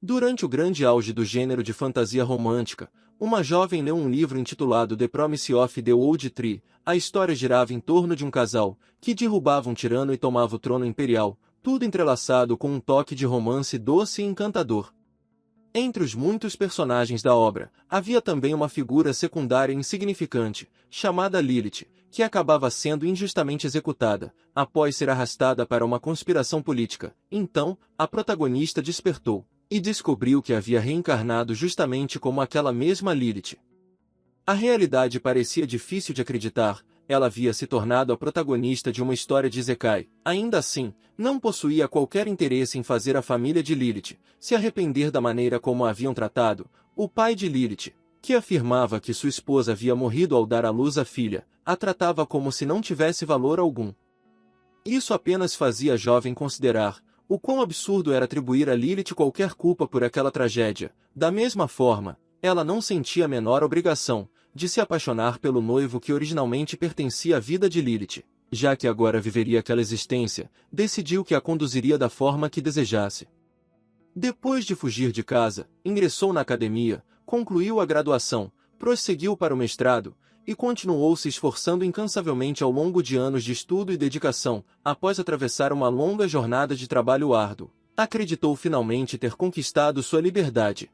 Durante o grande auge do gênero de fantasia romântica, uma jovem leu um livro intitulado The Promise of the Old Tree. A história girava em torno de um casal, que derrubava um tirano e tomava o trono imperial, tudo entrelaçado com um toque de romance doce e encantador. Entre os muitos personagens da obra, havia também uma figura secundária insignificante, chamada Lilith, que acabava sendo injustamente executada, após ser arrastada para uma conspiração política. Então, a protagonista despertou e descobriu que havia reencarnado justamente como aquela mesma Lilith. A realidade parecia difícil de acreditar, ela havia se tornado a protagonista de uma história de Isekai. Ainda assim, não possuía qualquer interesse em fazer a família de Lilith se arrepender da maneira como a haviam tratado. O pai de Lilith, que afirmava que sua esposa havia morrido ao dar à luz a filha, a tratava como se não tivesse valor algum. Isso apenas fazia a jovem considerar o quão absurdo era atribuir a Lilith qualquer culpa por aquela tragédia. Da mesma forma, ela não sentia a menor obrigação de se apaixonar pelo noivo que originalmente pertencia à vida de Lilith. Já que agora viveria aquela existência, decidiu que a conduziria da forma que desejasse. Depois de fugir de casa, ingressou na academia, concluiu a graduação, prosseguiu para o mestrado, e continuou se esforçando incansavelmente ao longo de anos de estudo e dedicação. Após atravessar uma longa jornada de trabalho árduo, acreditou finalmente ter conquistado sua liberdade.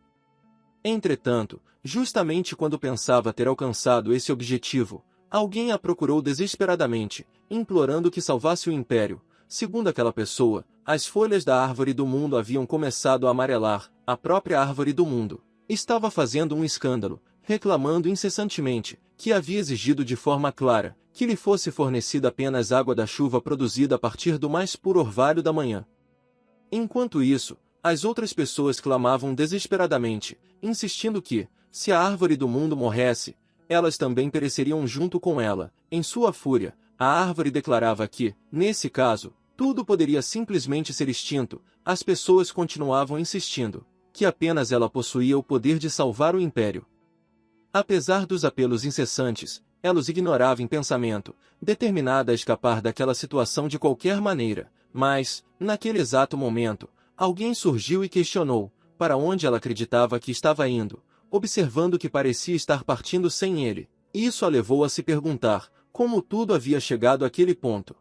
Entretanto, justamente quando pensava ter alcançado esse objetivo, alguém a procurou desesperadamente, implorando que salvasse o império. Segundo aquela pessoa, as folhas da árvore do mundo haviam começado a amarelar. A própria árvore do mundo estava fazendo um escândalo, reclamando incessantemente que havia exigido de forma clara que lhe fosse fornecida apenas água da chuva produzida a partir do mais puro orvalho da manhã. Enquanto isso, as outras pessoas clamavam desesperadamente, insistindo que, se a árvore do mundo morresse, elas também pereceriam junto com ela. Em sua fúria, a árvore declarava que, nesse caso, tudo poderia simplesmente ser extinto. As pessoas continuavam insistindo que apenas ela possuía o poder de salvar o império. Apesar dos apelos incessantes, ela os ignorava em pensamento, determinada a escapar daquela situação de qualquer maneira. Mas, naquele exato momento, alguém surgiu e questionou para onde ela acreditava que estava indo, observando que parecia estar partindo sem ele. Isso a levou a se perguntar como tudo havia chegado àquele ponto.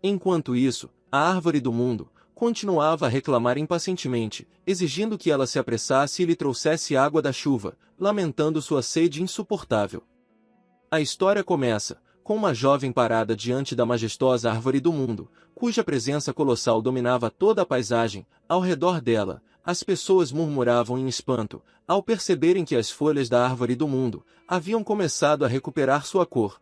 Enquanto isso, a árvore do mundo continuava a reclamar impacientemente, exigindo que ela se apressasse e lhe trouxesse água da chuva, lamentando sua sede insuportável. A história começa com uma jovem parada diante da majestosa árvore do mundo, cuja presença colossal dominava toda a paisagem. Ao redor dela, as pessoas murmuravam em espanto, ao perceberem que as folhas da árvore do mundo haviam começado a recuperar sua cor.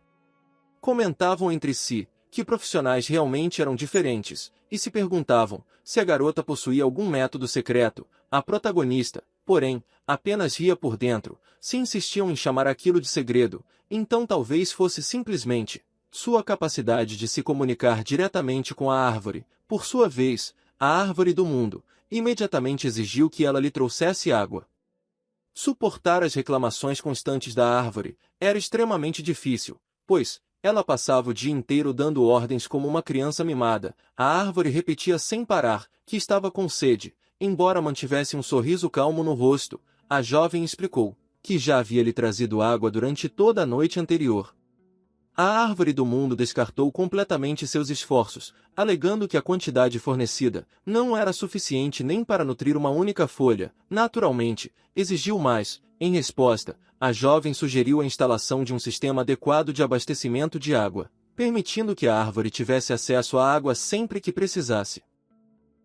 Comentavam entre si que profissionais realmente eram diferentes, e se perguntavam se a garota possuía algum método secreto. A protagonista, porém, apenas ria por dentro. Se insistiam em chamar aquilo de segredo, então talvez fosse simplesmente sua capacidade de se comunicar diretamente com a árvore. Por sua vez, a árvore do mundo imediatamente exigiu que ela lhe trouxesse água. Suportar as reclamações constantes da árvore era extremamente difícil, pois ela passava o dia inteiro dando ordens como uma criança mimada. A árvore repetia sem parar que estava com sede, embora mantivesse um sorriso calmo no rosto. A jovem explicou que já havia lhe trazido água durante toda a noite anterior. A árvore do mundo descartou completamente seus esforços, alegando que a quantidade fornecida não era suficiente nem para nutrir uma única folha. Naturalmente, exigiu mais. Em resposta, a jovem sugeriu a instalação de um sistema adequado de abastecimento de água, permitindo que a árvore tivesse acesso à água sempre que precisasse.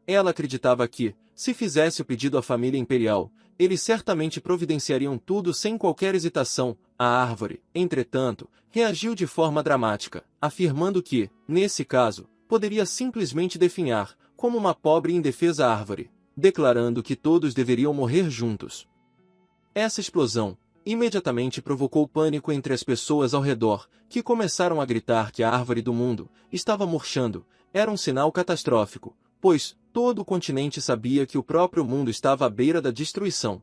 Ela acreditava que, se fizesse o pedido à família imperial, eles certamente providenciariam tudo sem qualquer hesitação. A árvore, entretanto, reagiu de forma dramática, afirmando que, nesse caso, poderia simplesmente definhar como uma pobre e indefesa árvore, declarando que todos deveriam morrer juntos. Essa explosão imediatamente provocou pânico entre as pessoas ao redor, que começaram a gritar que a árvore do mundo estava murchando. Era um sinal catastrófico, pois todo o continente sabia que o próprio mundo estava à beira da destruição.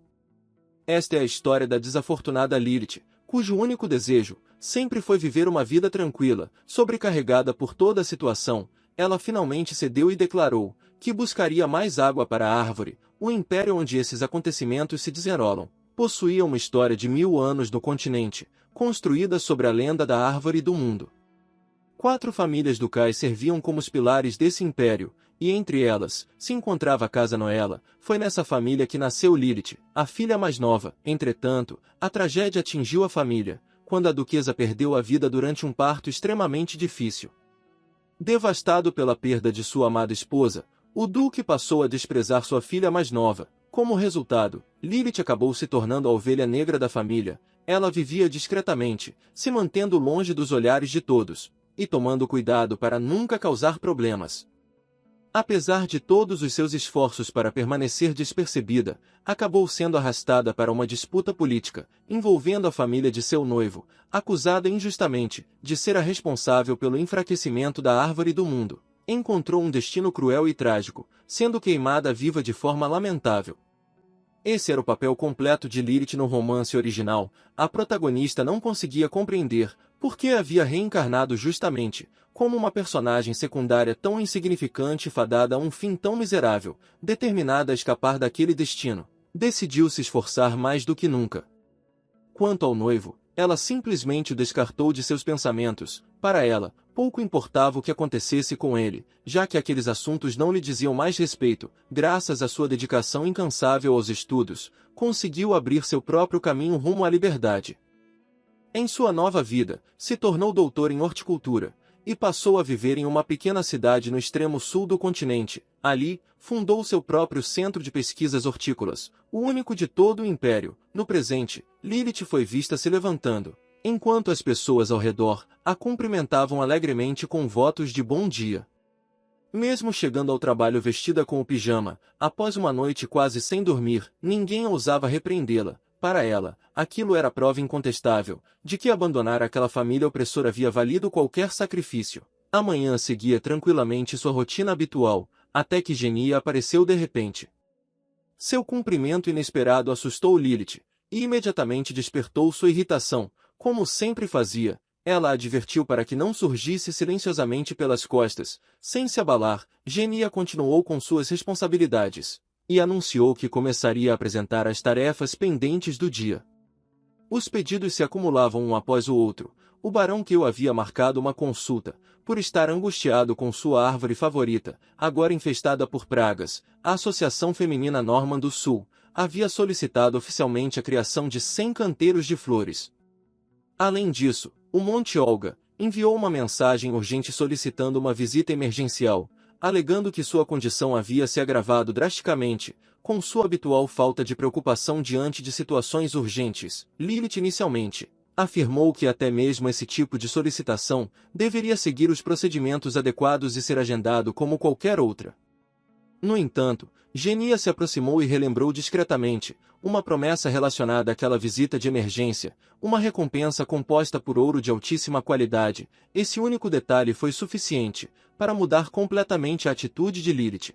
Esta é a história da desafortunada Lilith, cujo único desejo sempre foi viver uma vida tranquila. Sobrecarregada por toda a situação, ela finalmente cedeu e declarou que buscaria mais água para a árvore. O império onde esses acontecimentos se desenrolam possuía uma história de 1000 anos no continente, construída sobre a lenda da Árvore do Mundo. 4 famílias ducais serviam como os pilares desse império, e entre elas, se encontrava a Casa Noela. Foi nessa família que nasceu Lilith, a filha mais nova. Entretanto, a tragédia atingiu a família, quando a duquesa perdeu a vida durante um parto extremamente difícil. Devastado pela perda de sua amada esposa, o duque passou a desprezar sua filha mais nova. Como resultado, Lilith acabou se tornando a ovelha negra da família. Ela vivia discretamente, se mantendo longe dos olhares de todos, e tomando cuidado para nunca causar problemas. Apesar de todos os seus esforços para permanecer despercebida, acabou sendo arrastada para uma disputa política, envolvendo a família de seu noivo, acusada injustamente de ser a responsável pelo enfraquecimento da Árvore do Mundo. Encontrou um destino cruel e trágico, sendo queimada viva de forma lamentável. Esse era o papel completo de Lilith no romance original. A protagonista não conseguia compreender por que havia reencarnado justamente como uma personagem secundária tão insignificante e fadada a um fim tão miserável. Determinada a escapar daquele destino, decidiu se esforçar mais do que nunca. Quanto ao noivo, ela simplesmente o descartou de seus pensamentos. Para ela, pouco importava o que acontecesse com ele, já que aqueles assuntos não lhe diziam mais respeito. Graças à sua dedicação incansável aos estudos, conseguiu abrir seu próprio caminho rumo à liberdade. Em sua nova vida, se tornou doutor em horticultura, e passou a viver em uma pequena cidade no extremo sul do continente. Ali, fundou seu próprio centro de pesquisas hortícolas, o único de todo o império. No presente, Lilith foi vista se levantando, enquanto as pessoas ao redor a cumprimentavam alegremente com votos de bom dia. Mesmo chegando ao trabalho vestida com o pijama, após uma noite quase sem dormir, ninguém ousava repreendê-la. Para ela, aquilo era prova incontestável de que abandonar aquela família opressora havia valido qualquer sacrifício. Amanhã seguia tranquilamente sua rotina habitual, até que Genia apareceu de repente. Seu cumprimento inesperado assustou Lilith, e imediatamente despertou sua irritação. Como sempre fazia, ela a advertiu para que não surgisse silenciosamente pelas costas. Sem se abalar, Genia continuou com suas responsabilidades e anunciou que começaria a apresentar as tarefas pendentes do dia. Os pedidos se acumulavam um após o outro. O barão que eu havia marcado uma consulta, por estar angustiado com sua árvore favorita, agora infestada por pragas. A Associação Feminina Norman do Sul havia solicitado oficialmente a criação de 100 canteiros de flores. Além disso, o Monte Olga enviou uma mensagem urgente solicitando uma visita emergencial, alegando que sua condição havia se agravado drasticamente, com sua habitual falta de preocupação diante de situações urgentes. Lilith inicialmente afirmou que até mesmo esse tipo de solicitação deveria seguir os procedimentos adequados e ser agendado como qualquer outra. No entanto, Genia se aproximou e relembrou discretamente uma promessa relacionada àquela visita de emergência, uma recompensa composta por ouro de altíssima qualidade. Esse único detalhe foi suficiente para mudar completamente a atitude de Lilith.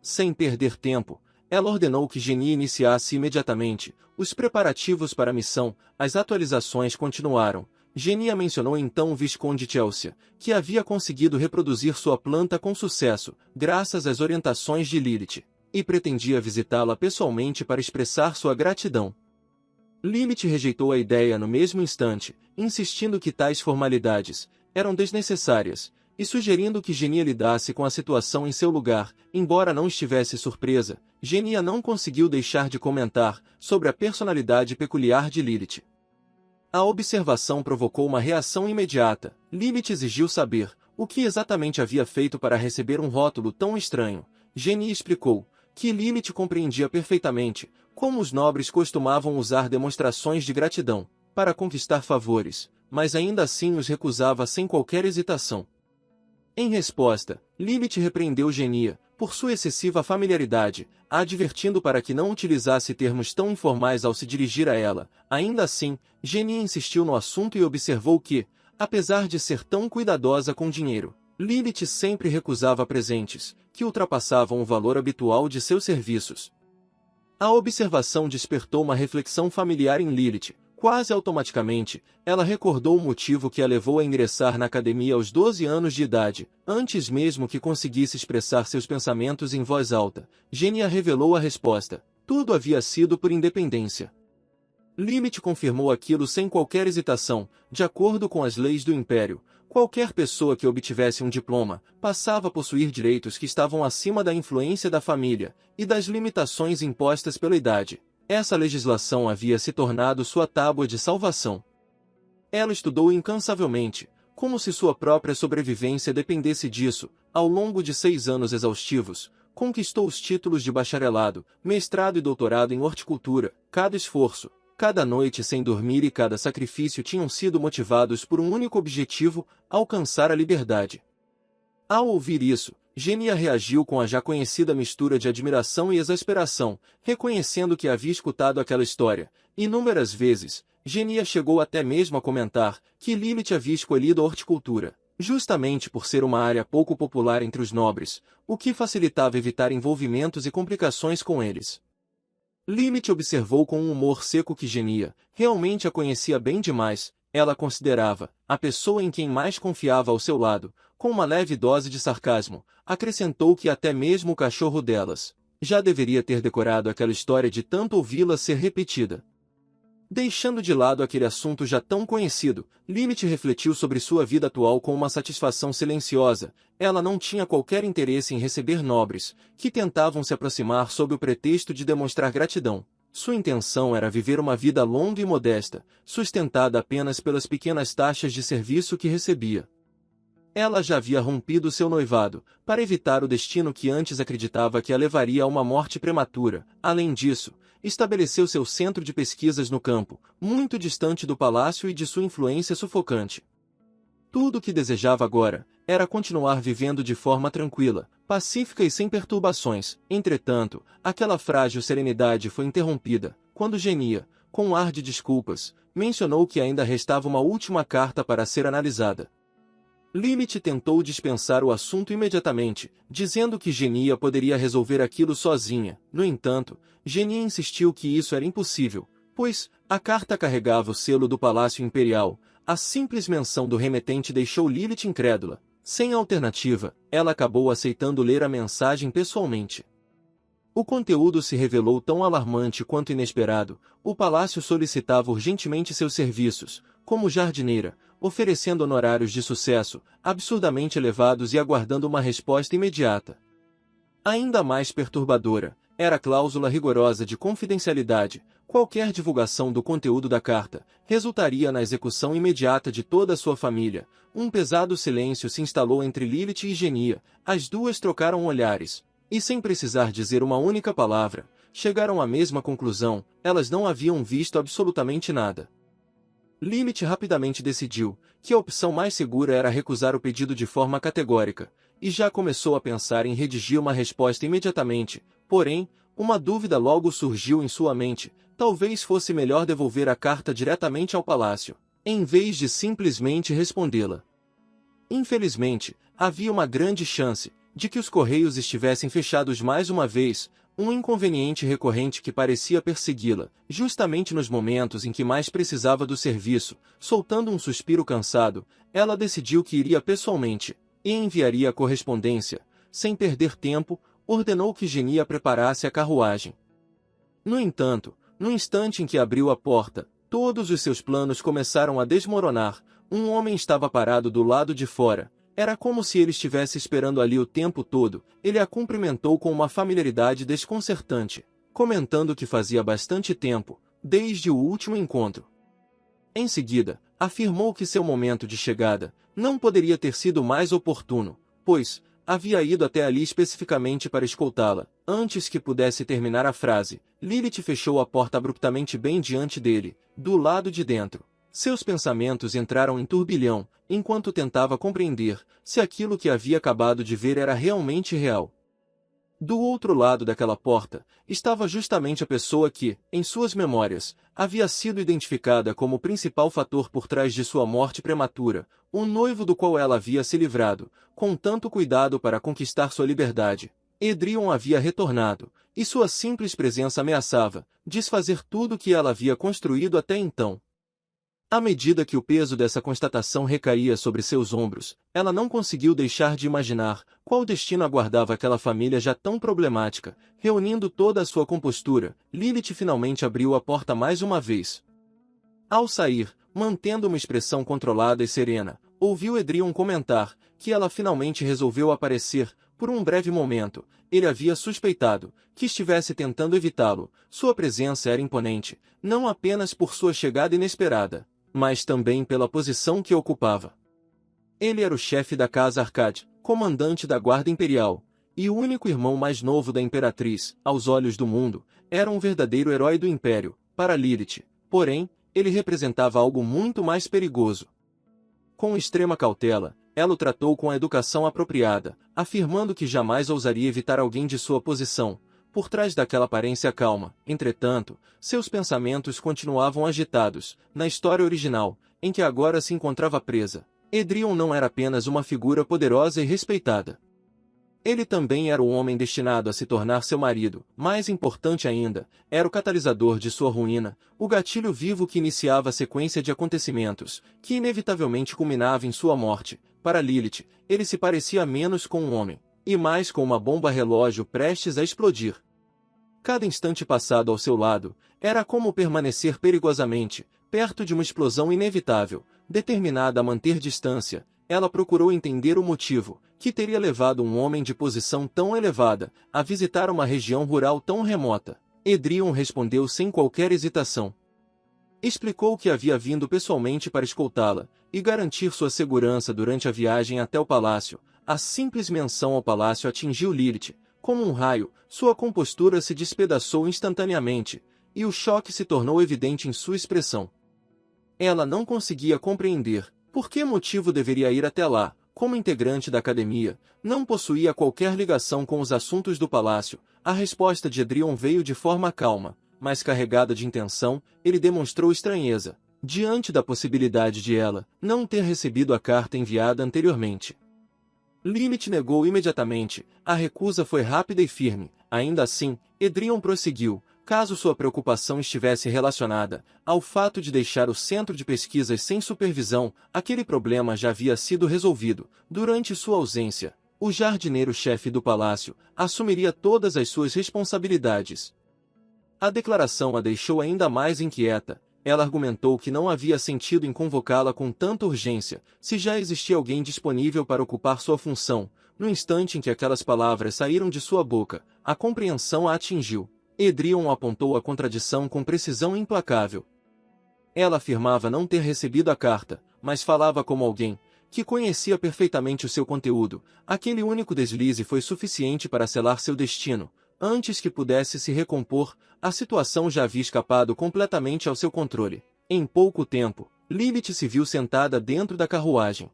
Sem perder tempo, ela ordenou que Genia iniciasse imediatamente os preparativos para a missão. As atualizações continuaram. Genia mencionou então o Visconde Chelsea, que havia conseguido reproduzir sua planta com sucesso, graças às orientações de Lilith, e pretendia visitá-la pessoalmente para expressar sua gratidão. Lilith rejeitou a ideia no mesmo instante, insistindo que tais formalidades eram desnecessárias, e sugerindo que Genia lidasse com a situação em seu lugar. Embora não estivesse surpresa, Genia não conseguiu deixar de comentar sobre a personalidade peculiar de Lilith. A observação provocou uma reação imediata. Lilith exigiu saber o que exatamente havia feito para receber um rótulo tão estranho. Genia explicou que Lilith compreendia perfeitamente como os nobres costumavam usar demonstrações de gratidão para conquistar favores, mas ainda assim os recusava sem qualquer hesitação. Em resposta, Lilith repreendeu Genia por sua excessiva familiaridade, a advertindo para que não utilizasse termos tão informais ao se dirigir a ela. Ainda assim, Genia insistiu no assunto e observou que, apesar de ser tão cuidadosa com dinheiro, Lilith sempre recusava presentes que ultrapassavam o valor habitual de seus serviços. A observação despertou uma reflexão familiar em Lilith. Quase automaticamente, ela recordou o motivo que a levou a ingressar na academia aos 12 anos de idade. Antes mesmo que conseguisse expressar seus pensamentos em voz alta, Genia revelou a resposta. Tudo havia sido por independência. Lilith confirmou aquilo sem qualquer hesitação. De acordo com as leis do Império, qualquer pessoa que obtivesse um diploma passava a possuir direitos que estavam acima da influência da família e das limitações impostas pela idade. Essa legislação havia se tornado sua tábua de salvação. Ela estudou incansavelmente, como se sua própria sobrevivência dependesse disso. Ao longo de 6 anos exaustivos, conquistou os títulos de bacharelado, mestrado e doutorado em horticultura. Cada esforço, cada noite sem dormir e cada sacrifício tinham sido motivados por um único objetivo: alcançar a liberdade. Ao ouvir isso, Genia reagiu com a já conhecida mistura de admiração e exasperação, reconhecendo que havia escutado aquela história. Inúmeras vezes, Genia chegou até mesmo a comentar que Lilith havia escolhido a horticultura, justamente por ser uma área pouco popular entre os nobres, o que facilitava evitar envolvimentos e complicações com eles. Lilith observou com um humor seco que Genia realmente a conhecia bem demais. Ela considerava a pessoa em quem mais confiava ao seu lado. Com uma leve dose de sarcasmo, acrescentou que até mesmo o cachorro delas já deveria ter decorado aquela história de tanto ouvi-la ser repetida. Deixando de lado aquele assunto já tão conhecido, Lilith refletiu sobre sua vida atual com uma satisfação silenciosa. Ela não tinha qualquer interesse em receber nobres, que tentavam se aproximar sob o pretexto de demonstrar gratidão. Sua intenção era viver uma vida longa e modesta, sustentada apenas pelas pequenas taxas de serviço que recebia. Ela já havia rompido seu noivado, para evitar o destino que antes acreditava que a levaria a uma morte prematura. Além disso, estabeleceu seu centro de pesquisas no campo, muito distante do palácio e de sua influência sufocante. Tudo o que desejava agora era continuar vivendo de forma tranquila, pacífica e sem perturbações. Entretanto, aquela frágil serenidade foi interrompida, quando Genia, com um ar de desculpas, mencionou que ainda restava uma última carta para ser analisada. Lilith tentou dispensar o assunto imediatamente, dizendo que Genia poderia resolver aquilo sozinha. No entanto, Genia insistiu que isso era impossível, pois a carta carregava o selo do Palácio Imperial. A simples menção do remetente deixou Lilith incrédula. Sem alternativa, ela acabou aceitando ler a mensagem pessoalmente. O conteúdo se revelou tão alarmante quanto inesperado. O palácio solicitava urgentemente seus serviços, como jardineira, oferecendo honorários de sucesso, absurdamente elevados e aguardando uma resposta imediata. Ainda mais perturbadora, era a cláusula rigorosa de confidencialidade. Qualquer divulgação do conteúdo da carta resultaria na execução imediata de toda a sua família. Um pesado silêncio se instalou entre Lilith e Genia. As duas trocaram olhares, e sem precisar dizer uma única palavra, chegaram à mesma conclusão: elas não haviam visto absolutamente nada. Lilith rapidamente decidiu que a opção mais segura era recusar o pedido de forma categórica, e já começou a pensar em redigir uma resposta imediatamente. Porém, uma dúvida logo surgiu em sua mente: talvez fosse melhor devolver a carta diretamente ao palácio, em vez de simplesmente respondê-la. Infelizmente, havia uma grande chance de que os correios estivessem fechados mais uma vez, um inconveniente recorrente que parecia persegui-la, justamente nos momentos em que mais precisava do serviço. Soltando um suspiro cansado, ela decidiu que iria pessoalmente, e enviaria a correspondência. Sem perder tempo, ordenou que Genia preparasse a carruagem. No entanto, no instante em que abriu a porta, todos os seus planos começaram a desmoronar. Um homem estava parado do lado de fora. Era como se ele estivesse esperando ali o tempo todo. Ele a cumprimentou com uma familiaridade desconcertante, comentando que fazia bastante tempo, desde o último encontro. Em seguida, afirmou que seu momento de chegada não poderia ter sido mais oportuno, pois havia ido até ali especificamente para escoltá-la. Antes que pudesse terminar a frase, Lilith fechou a porta abruptamente bem diante dele, do lado de dentro. Seus pensamentos entraram em turbilhão, enquanto tentava compreender se aquilo que havia acabado de ver era realmente real. Do outro lado daquela porta, estava justamente a pessoa que, em suas memórias, havia sido identificada como o principal fator por trás de sua morte prematura, o noivo do qual ela havia se livrado, com tanto cuidado para conquistar sua liberdade. Edrion havia retornado, e sua simples presença ameaçava desfazer tudo que ela havia construído até então. À medida que o peso dessa constatação recaía sobre seus ombros, ela não conseguiu deixar de imaginar qual destino aguardava aquela família já tão problemática. Reunindo toda a sua compostura, Lilith finalmente abriu a porta mais uma vez. Ao sair, mantendo uma expressão controlada e serena, ouviu Edrion comentar que ela finalmente resolveu aparecer. Por um breve momento, ele havia suspeitado que estivesse tentando evitá-lo. Sua presença era imponente, não apenas por sua chegada inesperada, mas também pela posição que ocupava. Ele era o chefe da Casa Arcade, comandante da Guarda Imperial, e o único irmão mais novo da Imperatriz. Aos olhos do mundo, era um verdadeiro herói do Império. Para Lilith, porém, ele representava algo muito mais perigoso. Com extrema cautela, ela o tratou com a educação apropriada, afirmando que jamais ousaria evitar alguém de sua posição. Por trás daquela aparência calma, entretanto, seus pensamentos continuavam agitados. Na história original, em que agora se encontrava presa, Edrion não era apenas uma figura poderosa e respeitada. Ele também era o homem destinado a se tornar seu marido. Mais importante ainda, era o catalisador de sua ruína, o gatilho vivo que iniciava a sequência de acontecimentos, que inevitavelmente culminava em sua morte. Para Lilith, ele se parecia menos com um homem, e mais com uma bomba relógio prestes a explodir. Cada instante passado ao seu lado, era como permanecer perigosamente, perto de uma explosão inevitável. Determinada a manter distância, ela procurou entender o motivo que teria levado um homem de posição tão elevada a visitar uma região rural tão remota. Edrion respondeu sem qualquer hesitação. Explicou que havia vindo pessoalmente para escoltá-la e garantir sua segurança durante a viagem até o palácio. A simples menção ao palácio atingiu Lilith. Como um raio, sua compostura se despedaçou instantaneamente, e o choque se tornou evidente em sua expressão. Ela não conseguia compreender por que motivo deveria ir até lá. Como integrante da academia, não possuía qualquer ligação com os assuntos do palácio. A resposta de Edrion veio de forma calma, mas carregada de intenção. Ele demonstrou estranheza diante da possibilidade de ela não ter recebido a carta enviada anteriormente. Lilith negou imediatamente. A recusa foi rápida e firme. Ainda assim, Edrion prosseguiu. Caso sua preocupação estivesse relacionada ao fato de deixar o centro de pesquisas sem supervisão, aquele problema já havia sido resolvido. Durante sua ausência, o jardineiro-chefe do palácio assumiria todas as suas responsabilidades. A declaração a deixou ainda mais inquieta. Ela argumentou que não havia sentido em convocá-la com tanta urgência, se já existia alguém disponível para ocupar sua função. No instante em que aquelas palavras saíram de sua boca, a compreensão a atingiu. Edrion apontou a contradição com precisão implacável. Ela afirmava não ter recebido a carta, mas falava como alguém que conhecia perfeitamente o seu conteúdo. Aquele único deslize foi suficiente para selar seu destino. Antes que pudesse se recompor, a situação já havia escapado completamente ao seu controle. Em pouco tempo, Lilith se viu sentada dentro da carruagem.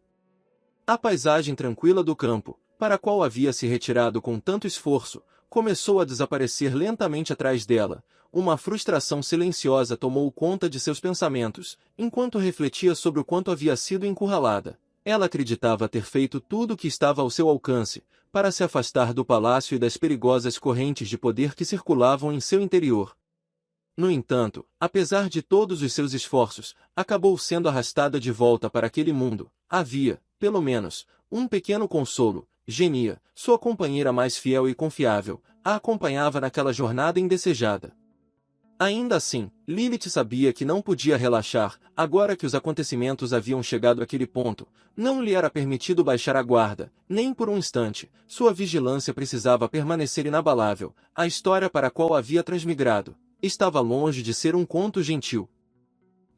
A paisagem tranquila do campo, para a qual havia se retirado com tanto esforço, começou a desaparecer lentamente atrás dela. Uma frustração silenciosa tomou conta de seus pensamentos, enquanto refletia sobre o quanto havia sido encurralada. Ela acreditava ter feito tudo o que estava ao seu alcance, para se afastar do palácio e das perigosas correntes de poder que circulavam em seu interior. No entanto, apesar de todos os seus esforços, acabou sendo arrastada de volta para aquele mundo. Havia, pelo menos, um pequeno consolo. Genia, sua companheira mais fiel e confiável, a acompanhava naquela jornada indesejada. Ainda assim, Lilith sabia que não podia relaxar. Agora que os acontecimentos haviam chegado àquele ponto, não lhe era permitido baixar a guarda, nem por um instante. Sua vigilância precisava permanecer inabalável. A história para a qual havia transmigrado estava longe de ser um conto gentil.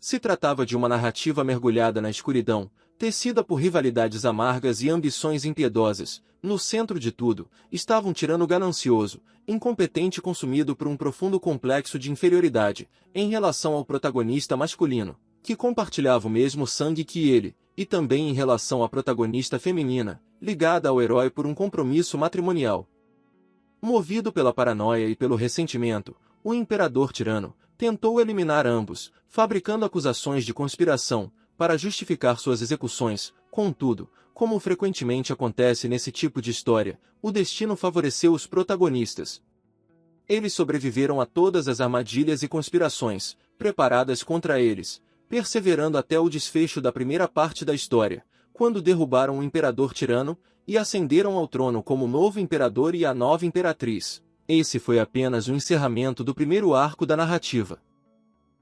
Se tratava de uma narrativa mergulhada na escuridão, tecida por rivalidades amargas e ambições impiedosas. No centro de tudo, estava um tirano ganancioso, incompetente e consumido por um profundo complexo de inferioridade, em relação ao protagonista masculino, que compartilhava o mesmo sangue que ele, e também em relação à protagonista feminina, ligada ao herói por um compromisso matrimonial. Movido pela paranoia e pelo ressentimento, o imperador tirano tentou eliminar ambos, fabricando acusações de conspiração, para justificar suas execuções. Contudo, como frequentemente acontece nesse tipo de história, o destino favoreceu os protagonistas. Eles sobreviveram a todas as armadilhas e conspirações preparadas contra eles. perseverando até o desfecho da primeira parte da história, quando derrubaram o imperador tirano e ascenderam ao trono como novo imperador e a nova imperatriz. Esse foi apenas o encerramento do primeiro arco da narrativa.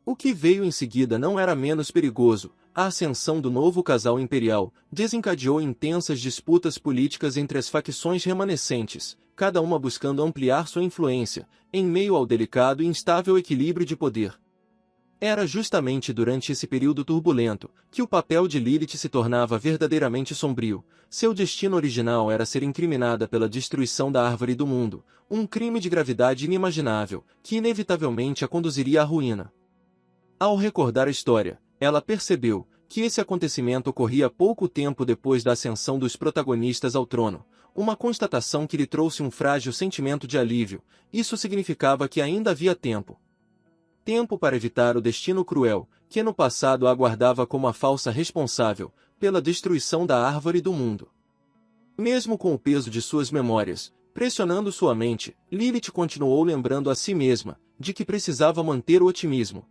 O que veio em seguida não era menos perigoso. A ascensão do novo casal imperial desencadeou intensas disputas políticas entre as facções remanescentes, cada uma buscando ampliar sua influência, em meio ao delicado e instável equilíbrio de poder. Era justamente durante esse período turbulento que o papel de Lilith se tornava verdadeiramente sombrio. Seu destino original era ser incriminada pela destruição da Árvore do Mundo, um crime de gravidade inimaginável, que inevitavelmente a conduziria à ruína. Ao recordar a história, ela percebeu que esse acontecimento ocorria pouco tempo depois da ascensão dos protagonistas ao trono, uma constatação que lhe trouxe um frágil sentimento de alívio. Isso significava que ainda havia tempo. Tempo para evitar o destino cruel, que no passado a aguardava como a falsa responsável pela destruição da Árvore do Mundo. Mesmo com o peso de suas memórias pressionando sua mente, Lilith continuou lembrando a si mesma de que precisava manter o otimismo.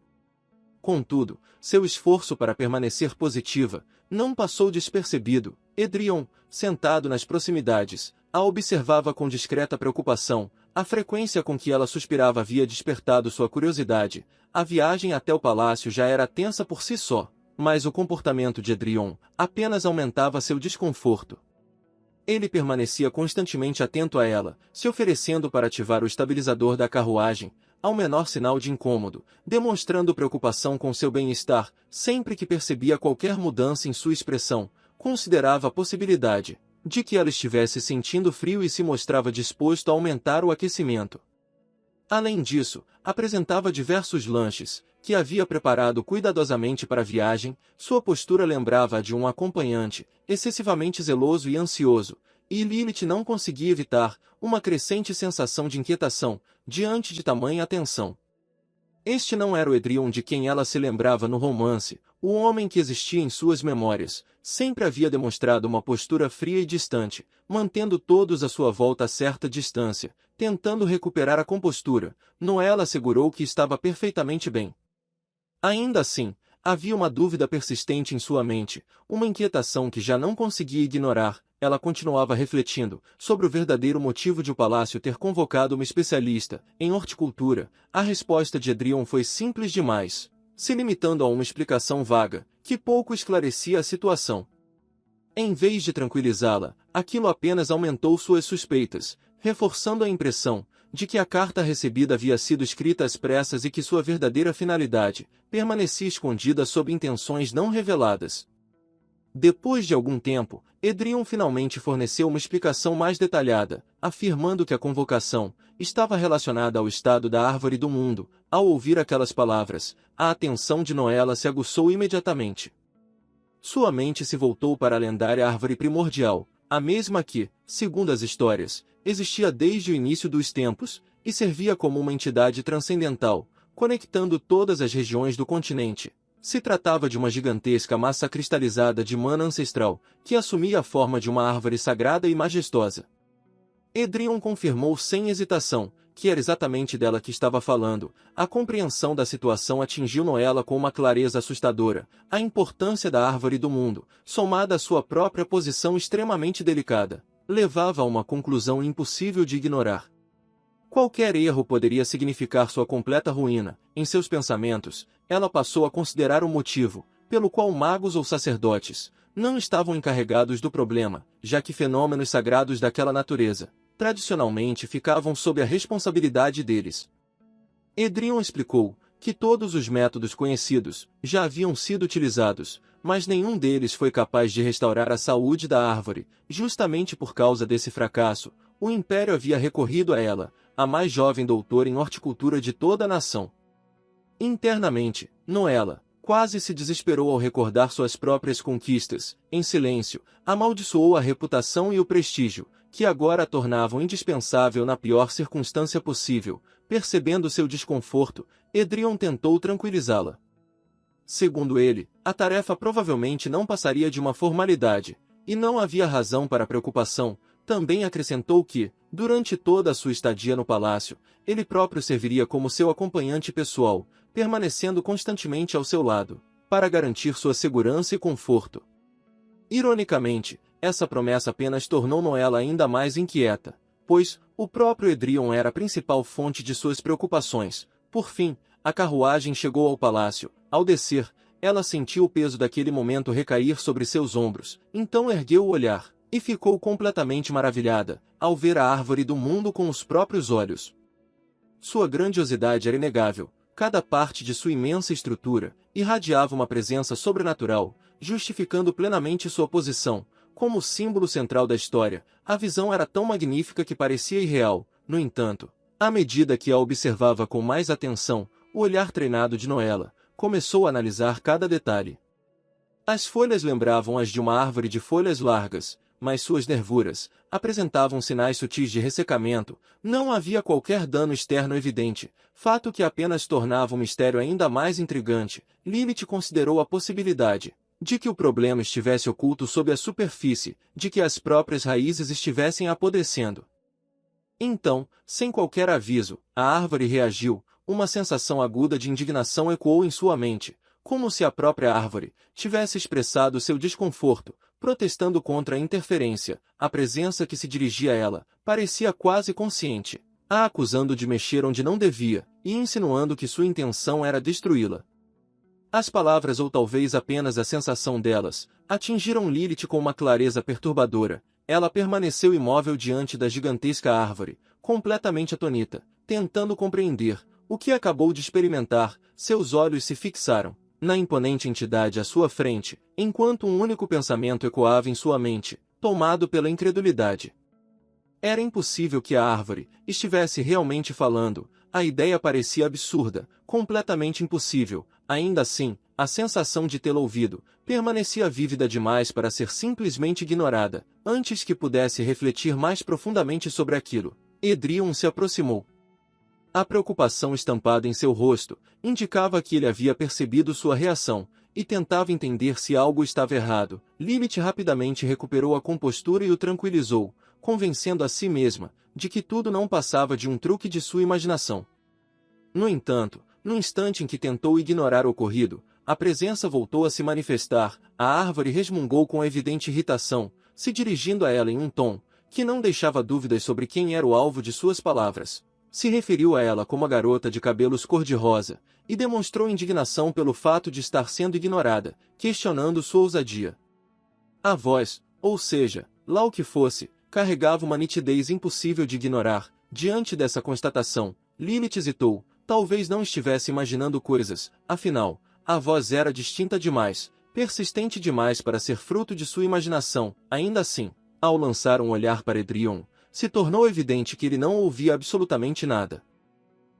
Contudo, seu esforço para permanecer positiva não passou despercebido. Edrion, sentado nas proximidades, a observava com discreta preocupação. A frequência com que ela suspirava havia despertado sua curiosidade. A viagem até o palácio já era tensa por si só, mas o comportamento de Edrion apenas aumentava seu desconforto. Ele permanecia constantemente atento a ela, se oferecendo para ativar o estabilizador da carruagem, ao menor sinal de incômodo, demonstrando preocupação com seu bem-estar. Sempre que percebia qualquer mudança em sua expressão, considerava a possibilidade de que ela estivesse sentindo frio e se mostrava disposto a aumentar o aquecimento. Além disso, apresentava diversos lanches, que havia preparado cuidadosamente para a viagem. Sua postura lembrava a de um acompanhante, excessivamente zeloso e ansioso, e Lilith não conseguia evitar uma crescente sensação de inquietação diante de tamanha atenção. Este não era o Edrion de quem ela se lembrava no romance. O homem que existia em suas memórias sempre havia demonstrado uma postura fria e distante, mantendo todos à sua volta a certa distância, tentando recuperar a compostura. Noela assegurou que estava perfeitamente bem. Ainda assim, havia uma dúvida persistente em sua mente, uma inquietação que já não conseguia ignorar. Ela continuava refletindo sobre o verdadeiro motivo de o palácio ter convocado uma especialista em horticultura. A resposta de Edrion foi simples demais, se limitando a uma explicação vaga, que pouco esclarecia a situação. Em vez de tranquilizá-la, aquilo apenas aumentou suas suspeitas, reforçando a impressão de que a carta recebida havia sido escrita às pressas e que sua verdadeira finalidade permanecia escondida sob intenções não reveladas. Depois de algum tempo, Edrion finalmente forneceu uma explicação mais detalhada, afirmando que a convocação estava relacionada ao estado da Árvore do Mundo. Ao ouvir aquelas palavras, a atenção de Noela se aguçou imediatamente. Sua mente se voltou para a lendária árvore primordial, a mesma que, segundo as histórias, existia desde o início dos tempos, e servia como uma entidade transcendental, conectando todas as regiões do continente. Se tratava de uma gigantesca massa cristalizada de mana ancestral, que assumia a forma de uma árvore sagrada e majestosa. Edrion confirmou sem hesitação que era exatamente dela que estava falando. A compreensão da situação atingiu Noela com uma clareza assustadora. A importância da Árvore do Mundo, somada à sua própria posição extremamente delicada, levava a uma conclusão impossível de ignorar. Qualquer erro poderia significar sua completa ruína. Em seus pensamentos, ela passou a considerar o motivo pelo qual magos ou sacerdotes não estavam encarregados do problema, já que fenômenos sagrados daquela natureza tradicionalmente ficavam sob a responsabilidade deles. Edrion explicou que todos os métodos conhecidos já haviam sido utilizados, mas nenhum deles foi capaz de restaurar a saúde da árvore. Justamente por causa desse fracasso, o Império havia recorrido a ela, a mais jovem doutora em horticultura de toda a nação. Internamente, Noela quase se desesperou ao recordar suas próprias conquistas. Em silêncio, amaldiçoou a reputação e o prestígio, que agora a tornavam indispensável na pior circunstância possível. Percebendo seu desconforto, Edrion tentou tranquilizá-la. Segundo ele, a tarefa provavelmente não passaria de uma formalidade, e não havia razão para preocupação. Também acrescentou que, durante toda a sua estadia no palácio, ele próprio serviria como seu acompanhante pessoal, permanecendo constantemente ao seu lado. para garantir sua segurança e conforto. Ironicamente, essa promessa apenas tornou Noella ainda mais inquieta, pois o próprio Edrion era a principal fonte de suas preocupações. Por fim, a carruagem chegou ao palácio. Ao descer, ela sentiu o peso daquele momento recair sobre seus ombros, então ergueu o olhar, e ficou completamente maravilhada, ao ver a árvore do mundo com os próprios olhos. Sua grandiosidade era inegável, cada parte de sua imensa estrutura irradiava uma presença sobrenatural, justificando plenamente sua posição. Como símbolo central da história, a visão era tão magnífica que parecia irreal. No entanto, à medida que a observava com mais atenção, o olhar treinado de Noella começou a analisar cada detalhe. As folhas lembravam as de uma árvore de folhas largas, mas suas nervuras apresentavam sinais sutis de ressecamento. Não havia qualquer dano externo evidente, fato que apenas tornava o mistério ainda mais intrigante. Lilith considerou a possibilidade de que o problema estivesse oculto sob a superfície, de que as próprias raízes estivessem apodrecendo. Então, sem qualquer aviso, a árvore reagiu. Uma sensação aguda de indignação ecoou em sua mente, como se a própria árvore tivesse expressado seu desconforto, protestando contra a interferência. A presença que se dirigia a ela parecia quase consciente, a acusando de mexer onde não devia, e insinuando que sua intenção era destruí-la. As palavras, ou talvez apenas a sensação delas, atingiram Lilith com uma clareza perturbadora. Ela permaneceu imóvel diante da gigantesca árvore, completamente atonita, tentando compreender o que acabou de experimentar. Seus olhos se fixaram na imponente entidade à sua frente, enquanto um único pensamento ecoava em sua mente, tomado pela incredulidade. Era impossível que a árvore estivesse realmente falando. A ideia parecia absurda, completamente impossível. Ainda assim, a sensação de tê-la ouvido permanecia vívida demais para ser simplesmente ignorada. Antes que pudesse refletir mais profundamente sobre aquilo, Edrion se aproximou. A preocupação estampada em seu rosto indicava que ele havia percebido sua reação, e tentava entender se algo estava errado. Lilith rapidamente recuperou a compostura e o tranquilizou, convencendo a si mesma de que tudo não passava de um truque de sua imaginação. No entanto, no instante em que tentou ignorar o ocorrido, a presença voltou a se manifestar. A árvore resmungou com evidente irritação, se dirigindo a ela em um tom que não deixava dúvidas sobre quem era o alvo de suas palavras. Se referiu a ela como a garota de cabelos cor-de-rosa, e demonstrou indignação pelo fato de estar sendo ignorada, questionando sua ousadia. A voz, ou seja, lá o que fosse, carregava uma nitidez impossível de ignorar. Diante dessa constatação, Lilith hesitou. Talvez não estivesse imaginando coisas, afinal, a voz era distinta demais, persistente demais para ser fruto de sua imaginação. Ainda assim, ao lançar um olhar para Edrion, se tornou evidente que ele não ouvia absolutamente nada.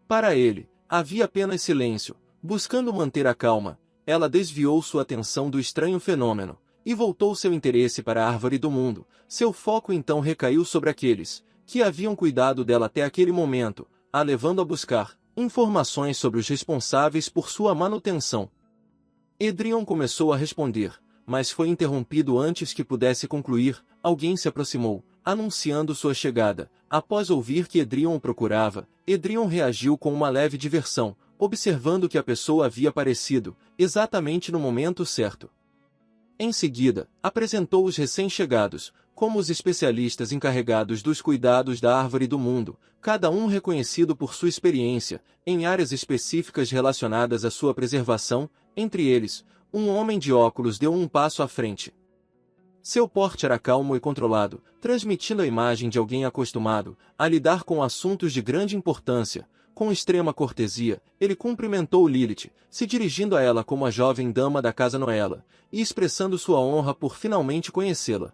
Para ele, havia apenas silêncio. Buscando manter a calma, ela desviou sua atenção do estranho fenômeno, e voltou seu interesse para a árvore do mundo. Seu foco então recaiu sobre aqueles que haviam cuidado dela até aquele momento, a levando a buscar informações sobre os responsáveis por sua manutenção. Edrion começou a responder, mas foi interrompido antes que pudesse concluir. Alguém se aproximou, anunciando sua chegada. Após ouvir que Edrion o procurava, Edrion reagiu com uma leve diversão, observando que a pessoa havia aparecido exatamente no momento certo. Em seguida, apresentou os recém-chegados como os especialistas encarregados dos cuidados da árvore do mundo, cada um reconhecido por sua experiência em áreas específicas relacionadas à sua preservação. Entre eles, um homem de óculos deu um passo à frente. Seu porte era calmo e controlado, transmitindo a imagem de alguém acostumado a lidar com assuntos de grande importância. Com extrema cortesia, ele cumprimentou Lilith, se dirigindo a ela como a jovem dama da casa Noella, e expressando sua honra por finalmente conhecê-la.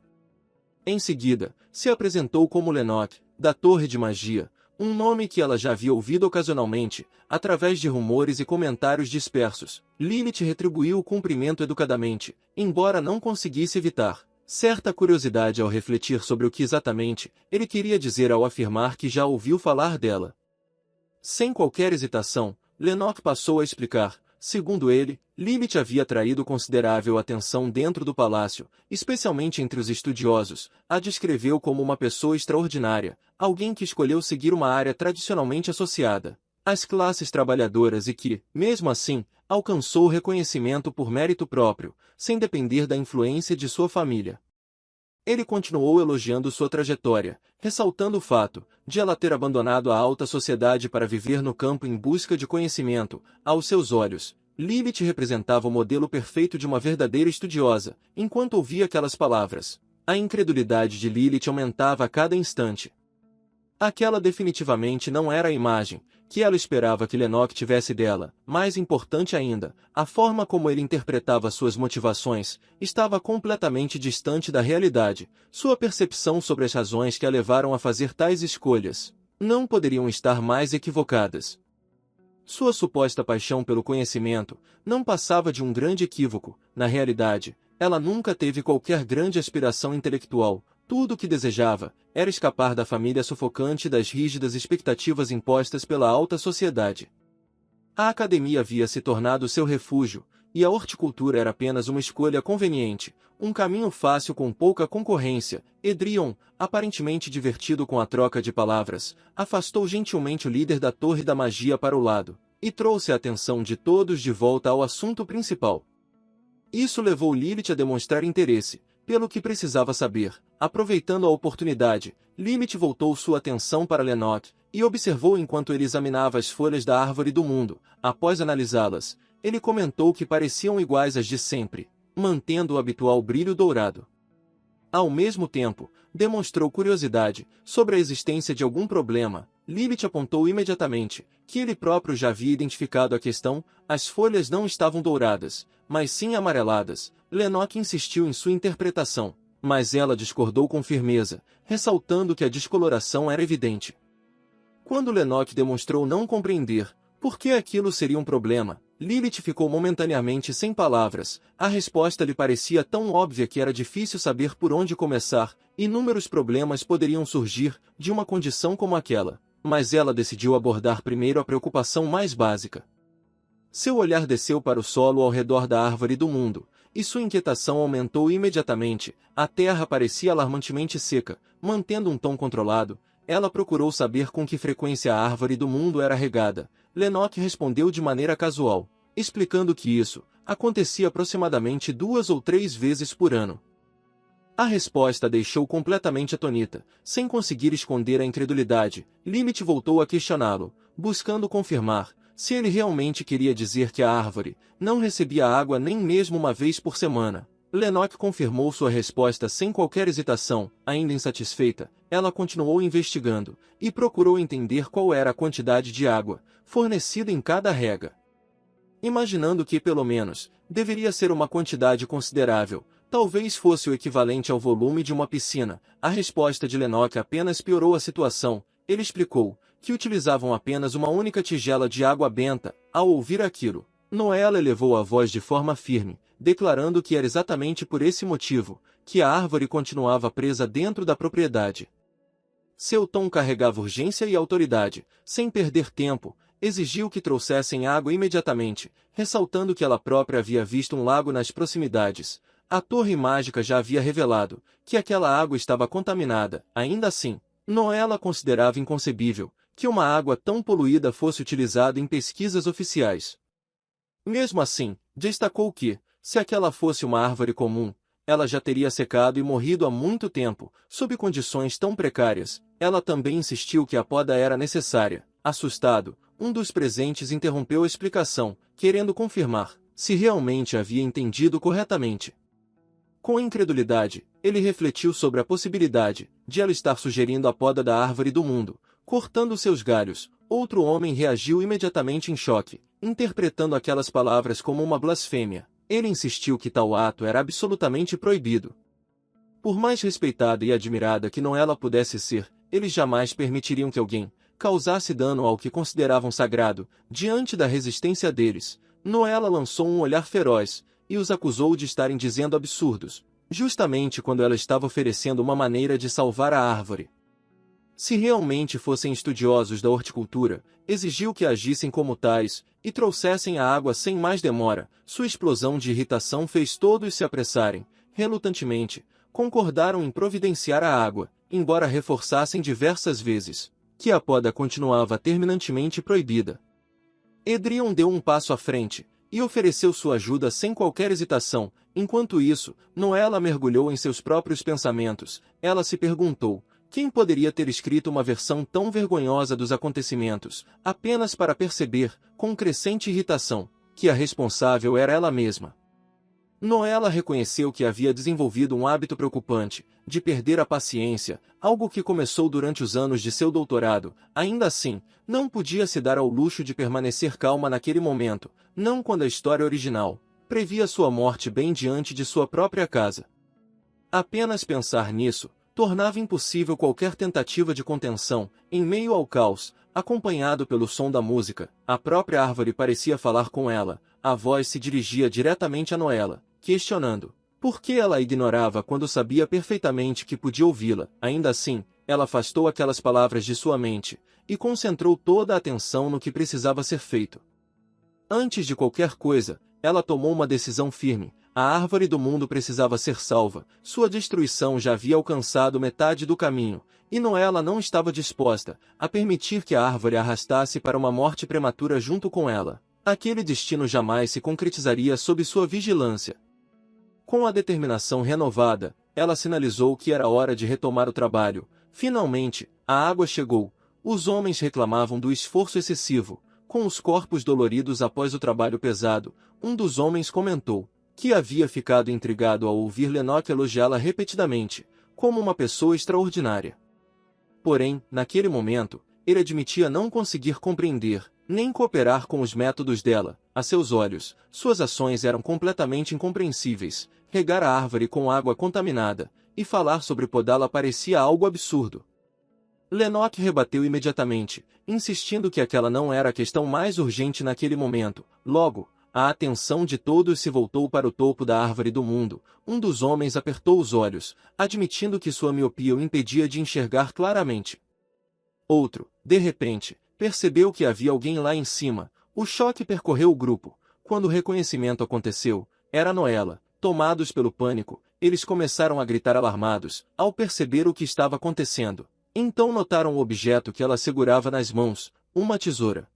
Em seguida, se apresentou como Lennox, da Torre de Magia, um nome que ela já havia ouvido ocasionalmente, através de rumores e comentários dispersos. Lilith retribuiu o cumprimento educadamente, embora não conseguisse evitar certa curiosidade ao refletir sobre o que exatamente ele queria dizer ao afirmar que já ouviu falar dela. Sem qualquer hesitação, Lennox passou a explicar. Segundo ele, Lilith havia atraído considerável atenção dentro do palácio, especialmente entre os estudiosos. A descreveu como uma pessoa extraordinária, alguém que escolheu seguir uma área tradicionalmente associada as classes trabalhadoras e que, mesmo assim, alcançou reconhecimento por mérito próprio, sem depender da influência de sua família. Ele continuou elogiando sua trajetória, ressaltando o fato de ela ter abandonado a alta sociedade para viver no campo em busca de conhecimento. Aos seus olhos, Lilith representava o modelo perfeito de uma verdadeira estudiosa. Enquanto ouvia aquelas palavras, a incredulidade de Lilith aumentava a cada instante. Aquela definitivamente não era a imagem que ela esperava que Lennox tivesse dela. Mais importante ainda, a forma como ele interpretava suas motivações estava completamente distante da realidade. Sua percepção sobre as razões que a levaram a fazer tais escolhas não poderiam estar mais equivocadas. Sua suposta paixão pelo conhecimento não passava de um grande equívoco. Na realidade, ela nunca teve qualquer grande aspiração intelectual. Tudo o que desejava era escapar da família sufocante e das rígidas expectativas impostas pela alta sociedade. A academia havia se tornado seu refúgio, e a horticultura era apenas uma escolha conveniente, um caminho fácil com pouca concorrência. Edrion, aparentemente divertido com a troca de palavras, afastou gentilmente o líder da Torre da Magia para o lado, e trouxe a atenção de todos de volta ao assunto principal. Isso levou Lilith a demonstrar interesse pelo que precisava saber. Aproveitando a oportunidade, Lilith voltou sua atenção para Lennox e observou enquanto ele examinava as folhas da árvore do mundo. Após analisá-las, ele comentou que pareciam iguais às de sempre, mantendo o habitual brilho dourado. Ao mesmo tempo, demonstrou curiosidade sobre a existência de algum problema. Lilith apontou imediatamente que ele próprio já havia identificado a questão. As folhas não estavam douradas, mas sim amareladas. Lennox insistiu em sua interpretação, mas ela discordou com firmeza, ressaltando que a descoloração era evidente. Quando Lennox demonstrou não compreender por que aquilo seria um problema, Lilith ficou momentaneamente sem palavras. A resposta lhe parecia tão óbvia que era difícil saber por onde começar. Inúmeros problemas poderiam surgir de uma condição como aquela, mas ela decidiu abordar primeiro a preocupação mais básica. Seu olhar desceu para o solo ao redor da árvore do mundo, e sua inquietação aumentou imediatamente. A terra parecia alarmantemente seca. Mantendo um tom controlado, ela procurou saber com que frequência a árvore do mundo era regada. Lennox respondeu de maneira casual, explicando que isso acontecia aproximadamente 2 ou 3 vezes por ano. A resposta a deixou completamente atonita. Sem conseguir esconder a incredulidade, Lilith voltou a questioná-lo, buscando confirmar se ele realmente queria dizer que a árvore não recebia água nem mesmo uma vez por semana. Lennox confirmou sua resposta sem qualquer hesitação. Ainda insatisfeita, ela continuou investigando e procurou entender qual era a quantidade de água fornecida em cada rega. Imaginando que, pelo menos, deveria ser uma quantidade considerável, talvez fosse o equivalente ao volume de uma piscina, a resposta de Lennox apenas piorou a situação. Ele explicou que utilizavam apenas uma única tigela de água benta. Ao ouvir aquilo, Noela elevou a voz de forma firme, declarando que era exatamente por esse motivo que a árvore continuava presa dentro da propriedade. Seu tom carregava urgência e autoridade. Sem perder tempo, exigiu que trouxessem água imediatamente, ressaltando que ela própria havia visto um lago nas proximidades. A torre mágica já havia revelado que aquela água estava contaminada. Ainda assim, Noela considerava inconcebível que uma água tão poluída fosse utilizada em pesquisas oficiais. Mesmo assim, destacou que, se aquela fosse uma árvore comum, ela já teria secado e morrido há muito tempo, sob condições tão precárias. Ela também insistiu que a poda era necessária. Assustado, um dos presentes interrompeu a explicação, querendo confirmar se realmente havia entendido corretamente. Com incredulidade, ele refletiu sobre a possibilidade de ela estar sugerindo a poda da árvore do mundo, cortando seus galhos. Outro homem reagiu imediatamente em choque, interpretando aquelas palavras como uma blasfêmia. Ele insistiu que tal ato era absolutamente proibido. Por mais respeitada e admirada que Noela pudesse ser, eles jamais permitiriam que alguém causasse dano ao que consideravam sagrado. Diante da resistência deles, Noela lançou um olhar feroz e os acusou de estarem dizendo absurdos, justamente quando ela estava oferecendo uma maneira de salvar a árvore. Se realmente fossem estudiosos da horticultura, exigiu que agissem como tais e trouxessem a água sem mais demora. Sua explosão de irritação fez todos se apressarem. Relutantemente, concordaram em providenciar a água, embora reforçassem diversas vezes que a poda continuava terminantemente proibida. Edrion deu um passo à frente, e ofereceu sua ajuda sem qualquer hesitação. Enquanto isso, Noella mergulhou em seus próprios pensamentos. Ela se perguntou, quem poderia ter escrito uma versão tão vergonhosa dos acontecimentos, apenas para perceber, com crescente irritação, que a responsável era ela mesma. Noella reconheceu que havia desenvolvido um hábito preocupante, de perder a paciência, algo que começou durante os anos de seu doutorado. Ainda assim, não podia se dar ao luxo de permanecer calma naquele momento, não quando a história original previa sua morte bem diante de sua própria casa. Apenas pensar nisso tornava impossível qualquer tentativa de contenção. Em meio ao caos, acompanhado pelo som da música, a própria árvore parecia falar com ela. A voz se dirigia diretamente a Noella, questionando por que ela a ignorava quando sabia perfeitamente que podia ouvi-la. Ainda assim, ela afastou aquelas palavras de sua mente e concentrou toda a atenção no que precisava ser feito. Antes de qualquer coisa, ela tomou uma decisão firme. A árvore do mundo precisava ser salva. Sua destruição já havia alcançado metade do caminho, e Noella não estava disposta a permitir que a árvore a arrastasse para uma morte prematura junto com ela. Aquele destino jamais se concretizaria sob sua vigilância. Com a determinação renovada, ela sinalizou que era hora de retomar o trabalho. Finalmente, a água chegou. Os homens reclamavam do esforço excessivo, com os corpos doloridos após o trabalho pesado. Um dos homens comentou que havia ficado intrigado ao ouvir Lennox elogiá-la repetidamente, como uma pessoa extraordinária. Porém, naquele momento, ele admitia não conseguir compreender, nem cooperar com os métodos dela. A seus olhos, suas ações eram completamente incompreensíveis. Regar a árvore com água contaminada, e falar sobre podá-la parecia algo absurdo. Lennox rebateu imediatamente, insistindo que aquela não era a questão mais urgente naquele momento. Logo, a atenção de todos se voltou para o topo da árvore do mundo. Um dos homens apertou os olhos, admitindo que sua miopia o impedia de enxergar claramente. Outro, de repente, percebeu que havia alguém lá em cima. O choque percorreu o grupo. Quando o reconhecimento aconteceu, era Noella. Tomados pelo pânico, eles começaram a gritar alarmados, ao perceber o que estava acontecendo. Então notaram o objeto que ela segurava nas mãos, uma tesoura.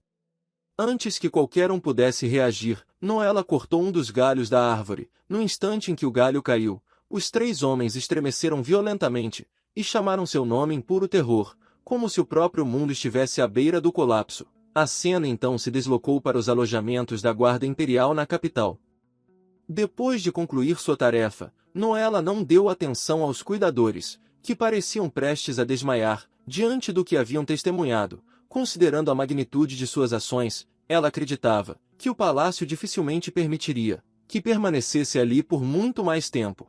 Antes que qualquer um pudesse reagir, Noella cortou um dos galhos da árvore. No instante em que o galho caiu, os três homens estremeceram violentamente, e chamaram seu nome em puro terror, como se o próprio mundo estivesse à beira do colapso. A cena então se deslocou para os alojamentos da Guarda Imperial na capital. Depois de concluir sua tarefa, Noella não deu atenção aos cuidadores, que pareciam prestes a desmaiar, diante do que haviam testemunhado. Considerando a magnitude de suas ações, ela acreditava que o palácio dificilmente permitiria que permanecesse ali por muito mais tempo.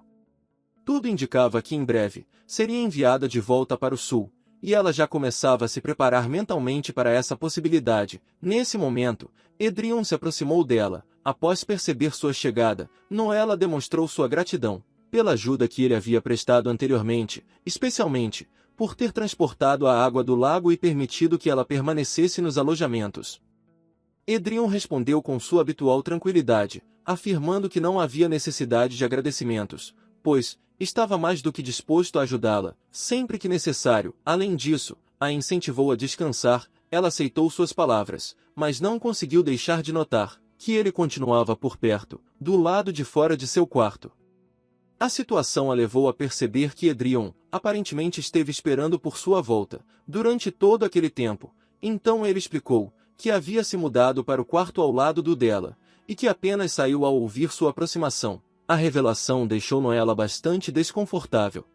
Tudo indicava que em breve seria enviada de volta para o sul, e ela já começava a se preparar mentalmente para essa possibilidade. Nesse momento, Edrion se aproximou dela. Após perceber sua chegada, Noella demonstrou sua gratidão pela ajuda que ele havia prestado anteriormente, especialmente por ter transportado a água do lago e permitido que ela permanecesse nos alojamentos. Edrion respondeu com sua habitual tranquilidade, afirmando que não havia necessidade de agradecimentos, pois estava mais do que disposto a ajudá-la, sempre que necessário. Além disso, a incentivou a descansar. Ela aceitou suas palavras, mas não conseguiu deixar de notar que ele continuava por perto, do lado de fora de seu quarto. A situação a levou a perceber que Edrion, aparentemente esteve esperando por sua volta, durante todo aquele tempo. Então ele explicou que havia se mudado para o quarto ao lado do dela, e que apenas saiu ao ouvir sua aproximação. A revelação deixou Noella bastante desconfortável.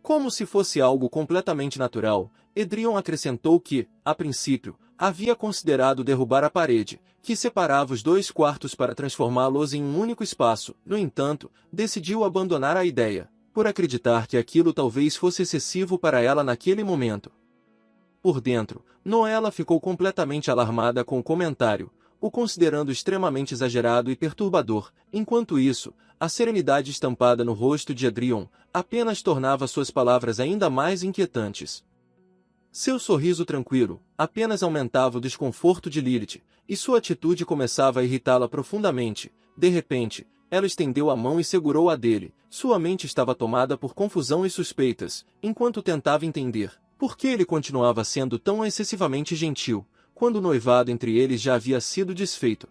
Como se fosse algo completamente natural, Edrion acrescentou que, a princípio, havia considerado derrubar a parede, que separava os dois quartos para transformá-los em um único espaço. No entanto, decidiu abandonar a ideia, por acreditar que aquilo talvez fosse excessivo para ela naquele momento. Por dentro, Noella ficou completamente alarmada com o comentário, o considerando extremamente exagerado e perturbador. Enquanto isso, a serenidade estampada no rosto de Edrion apenas tornava suas palavras ainda mais inquietantes. Seu sorriso tranquilo apenas aumentava o desconforto de Lilith, e sua atitude começava a irritá-la profundamente. De repente, ela estendeu a mão e segurou a dele. Sua mente estava tomada por confusão e suspeitas, enquanto tentava entender Por que ele continuava sendo tão excessivamente gentil, quando o noivado entre eles já havia sido desfeito?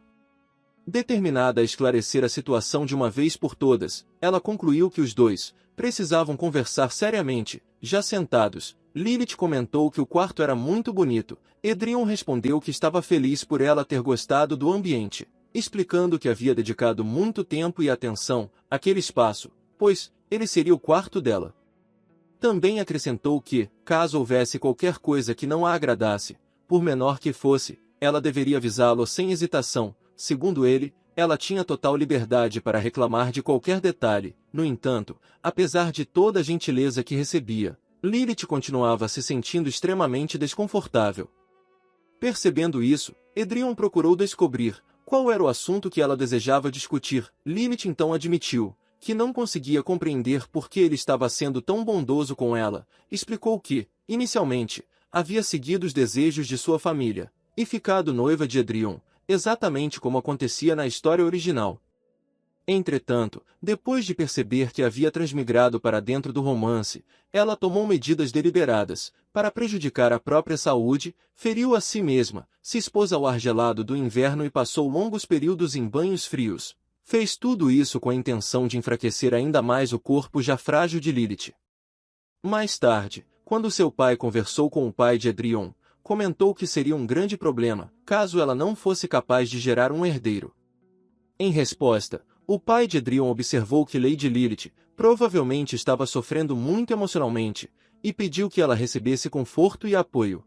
Determinada a esclarecer a situação de uma vez por todas, ela concluiu que os dois precisavam conversar seriamente. Já sentados, Lilith comentou que o quarto era muito bonito. Edrion respondeu que estava feliz por ela ter gostado do ambiente, explicando que havia dedicado muito tempo e atenção àquele espaço, pois ele seria o quarto dela. Também acrescentou que, caso houvesse qualquer coisa que não a agradasse, por menor que fosse, ela deveria avisá-lo sem hesitação. Segundo ele, ela tinha total liberdade para reclamar de qualquer detalhe. No entanto, apesar de toda a gentileza que recebia, Lilith continuava se sentindo extremamente desconfortável. Percebendo isso, Edrion procurou descobrir qual era o assunto que ela desejava discutir. Lilith então admitiu que não conseguia compreender por que ele estava sendo tão bondoso com ela. Explicou que, inicialmente, havia seguido os desejos de sua família e ficado noiva de Edrion, exatamente como acontecia na história original. Entretanto, depois de perceber que havia transmigrado para dentro do romance, ela tomou medidas deliberadas para prejudicar a própria saúde, feriu a si mesma, se expôs ao ar gelado do inverno e passou longos períodos em banhos frios. Fez tudo isso com a intenção de enfraquecer ainda mais o corpo já frágil de Lilith. Mais tarde, quando seu pai conversou com o pai de Edrion, comentou que seria um grande problema, caso ela não fosse capaz de gerar um herdeiro. Em resposta, o pai de Edrion observou que Lady Lilith provavelmente estava sofrendo muito emocionalmente, e pediu que ela recebesse conforto e apoio.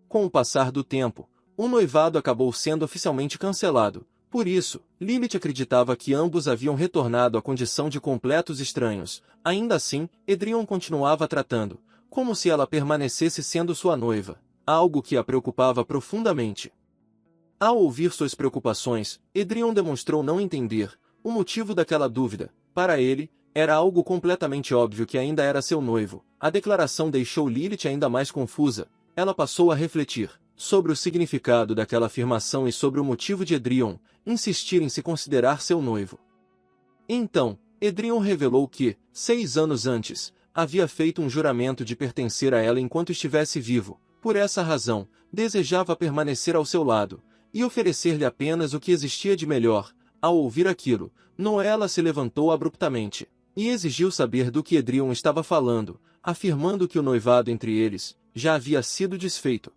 Com o passar do tempo, o noivado acabou sendo oficialmente cancelado. Por isso, Lilith acreditava que ambos haviam retornado à condição de completos estranhos. Ainda assim, Edrion continuava tratando como se ela permanecesse sendo sua noiva, algo que a preocupava profundamente. Ao ouvir suas preocupações, Edrion demonstrou não entender o motivo daquela dúvida. Para ele, era algo completamente óbvio que ainda era seu noivo. A declaração deixou Lilith ainda mais confusa. Ela passou a refletir sobre o significado daquela afirmação e sobre o motivo de Edrion insistir em se considerar seu noivo. Então, Edrion revelou que, 6 anos antes, havia feito um juramento de pertencer a ela enquanto estivesse vivo. Por essa razão, desejava permanecer ao seu lado e oferecer-lhe apenas o que existia de melhor. Ao ouvir aquilo, Noella se levantou abruptamente e exigiu saber do que Edrion estava falando, afirmando que o noivado entre eles já havia sido desfeito.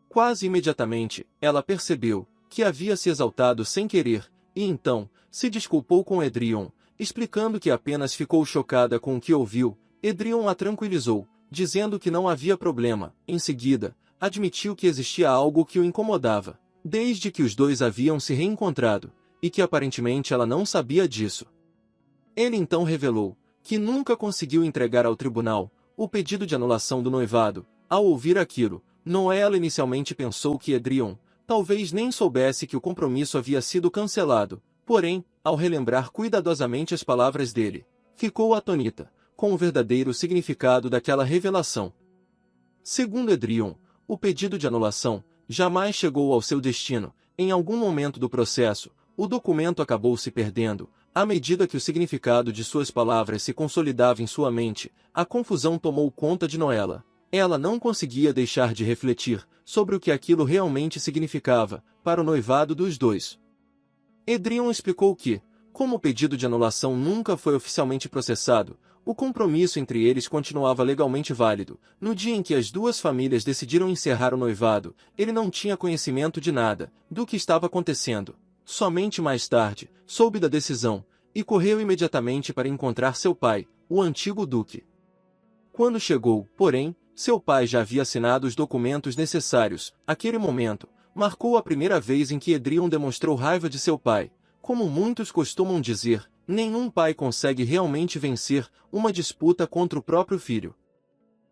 Quase imediatamente, ela percebeu que havia se exaltado sem querer, e então, se desculpou com Edrion, explicando que apenas ficou chocada com o que ouviu. Edrion a tranquilizou, dizendo que não havia problema. Em seguida, admitiu que existia algo que o incomodava, desde que os dois haviam se reencontrado, e que aparentemente ela não sabia disso. Ele então revelou que nunca conseguiu entregar ao tribunal o pedido de anulação do noivado. Ao ouvir aquilo, Noella inicialmente pensou que Edrion talvez nem soubesse que o compromisso havia sido cancelado, porém, ao relembrar cuidadosamente as palavras dele, ficou atônita com o verdadeiro significado daquela revelação. Segundo Edrion, o pedido de anulação jamais chegou ao seu destino. Em algum momento do processo, o documento acabou se perdendo. À medida que o significado de suas palavras se consolidava em sua mente, a confusão tomou conta de Noella. Ela não conseguia deixar de refletir sobre o que aquilo realmente significava para o noivado dos dois. Edrion explicou que, como o pedido de anulação nunca foi oficialmente processado, o compromisso entre eles continuava legalmente válido. No dia em que as duas famílias decidiram encerrar o noivado, ele não tinha conhecimento de nada do que estava acontecendo. Somente mais tarde, soube da decisão, e correu imediatamente para encontrar seu pai, o antigo duque. Quando chegou, porém, seu pai já havia assinado os documentos necessários. Aquele momento marcou a primeira vez em que Edrion demonstrou raiva de seu pai. Como muitos costumam dizer, nenhum pai consegue realmente vencer uma disputa contra o próprio filho.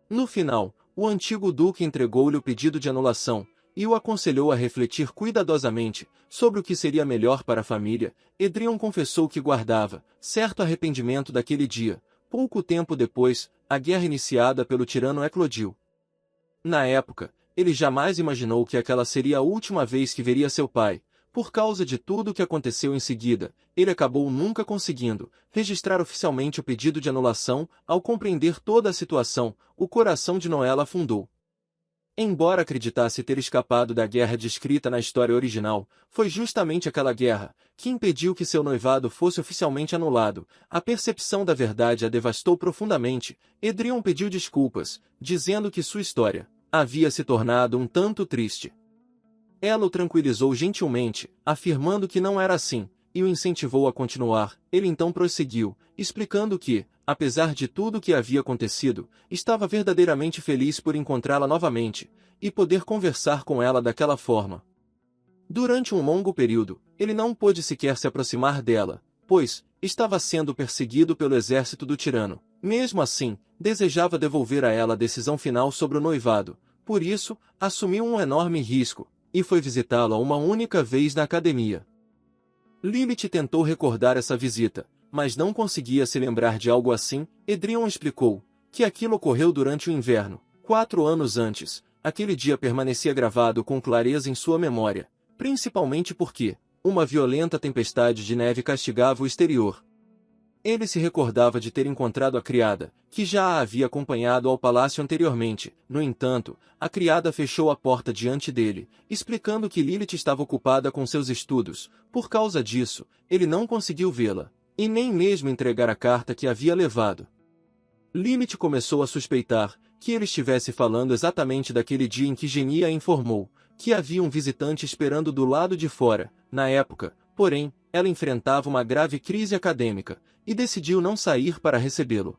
No final, o antigo duque entregou-lhe o pedido de anulação e o aconselhou a refletir cuidadosamente sobre o que seria melhor para a família. Edrion confessou que guardava certo arrependimento daquele dia. Pouco tempo depois, a guerra iniciada pelo tirano eclodiu. Na época, ele jamais imaginou que aquela seria a última vez que veria seu pai, Por causa de tudo o que aconteceu em seguida, ele acabou nunca conseguindo registrar oficialmente o pedido de anulação. Ao compreender toda a situação, o coração de Noella afundou. Embora acreditasse ter escapado da guerra descrita na história original, foi justamente aquela guerra que impediu que seu noivado fosse oficialmente anulado. A percepção da verdade a devastou profundamente. Edrion pediu desculpas, dizendo que sua história havia se tornado um tanto triste. Ela o tranquilizou gentilmente, afirmando que não era assim, e o incentivou a continuar. Ele então prosseguiu, explicando que, apesar de tudo o que havia acontecido, estava verdadeiramente feliz por encontrá-la novamente, e poder conversar com ela daquela forma. Durante um longo período, ele não pôde sequer se aproximar dela, pois estava sendo perseguido pelo exército do tirano. Mesmo assim, desejava devolver a ela a decisão final sobre o noivado. Por isso, assumiu um enorme risco, e foi visitá-la uma única vez na academia. Lilith tentou recordar essa visita, mas não conseguia se lembrar de algo assim. Edrion explicou que aquilo ocorreu durante o inverno, 4 anos antes. Aquele dia permanecia gravado com clareza em sua memória, principalmente porque uma violenta tempestade de neve castigava o exterior. Ele se recordava de ter encontrado a criada, que já a havia acompanhado ao palácio anteriormente. No entanto, a criada fechou a porta diante dele, explicando que Lilith estava ocupada com seus estudos. Por causa disso, ele não conseguiu vê-la, e nem mesmo entregar a carta que havia levado. Lilith começou a suspeitar que ele estivesse falando exatamente daquele dia em que Genia informou que havia um visitante esperando do lado de fora. Na época, porém, ela enfrentava uma grave crise acadêmica, e decidiu não sair para recebê-lo.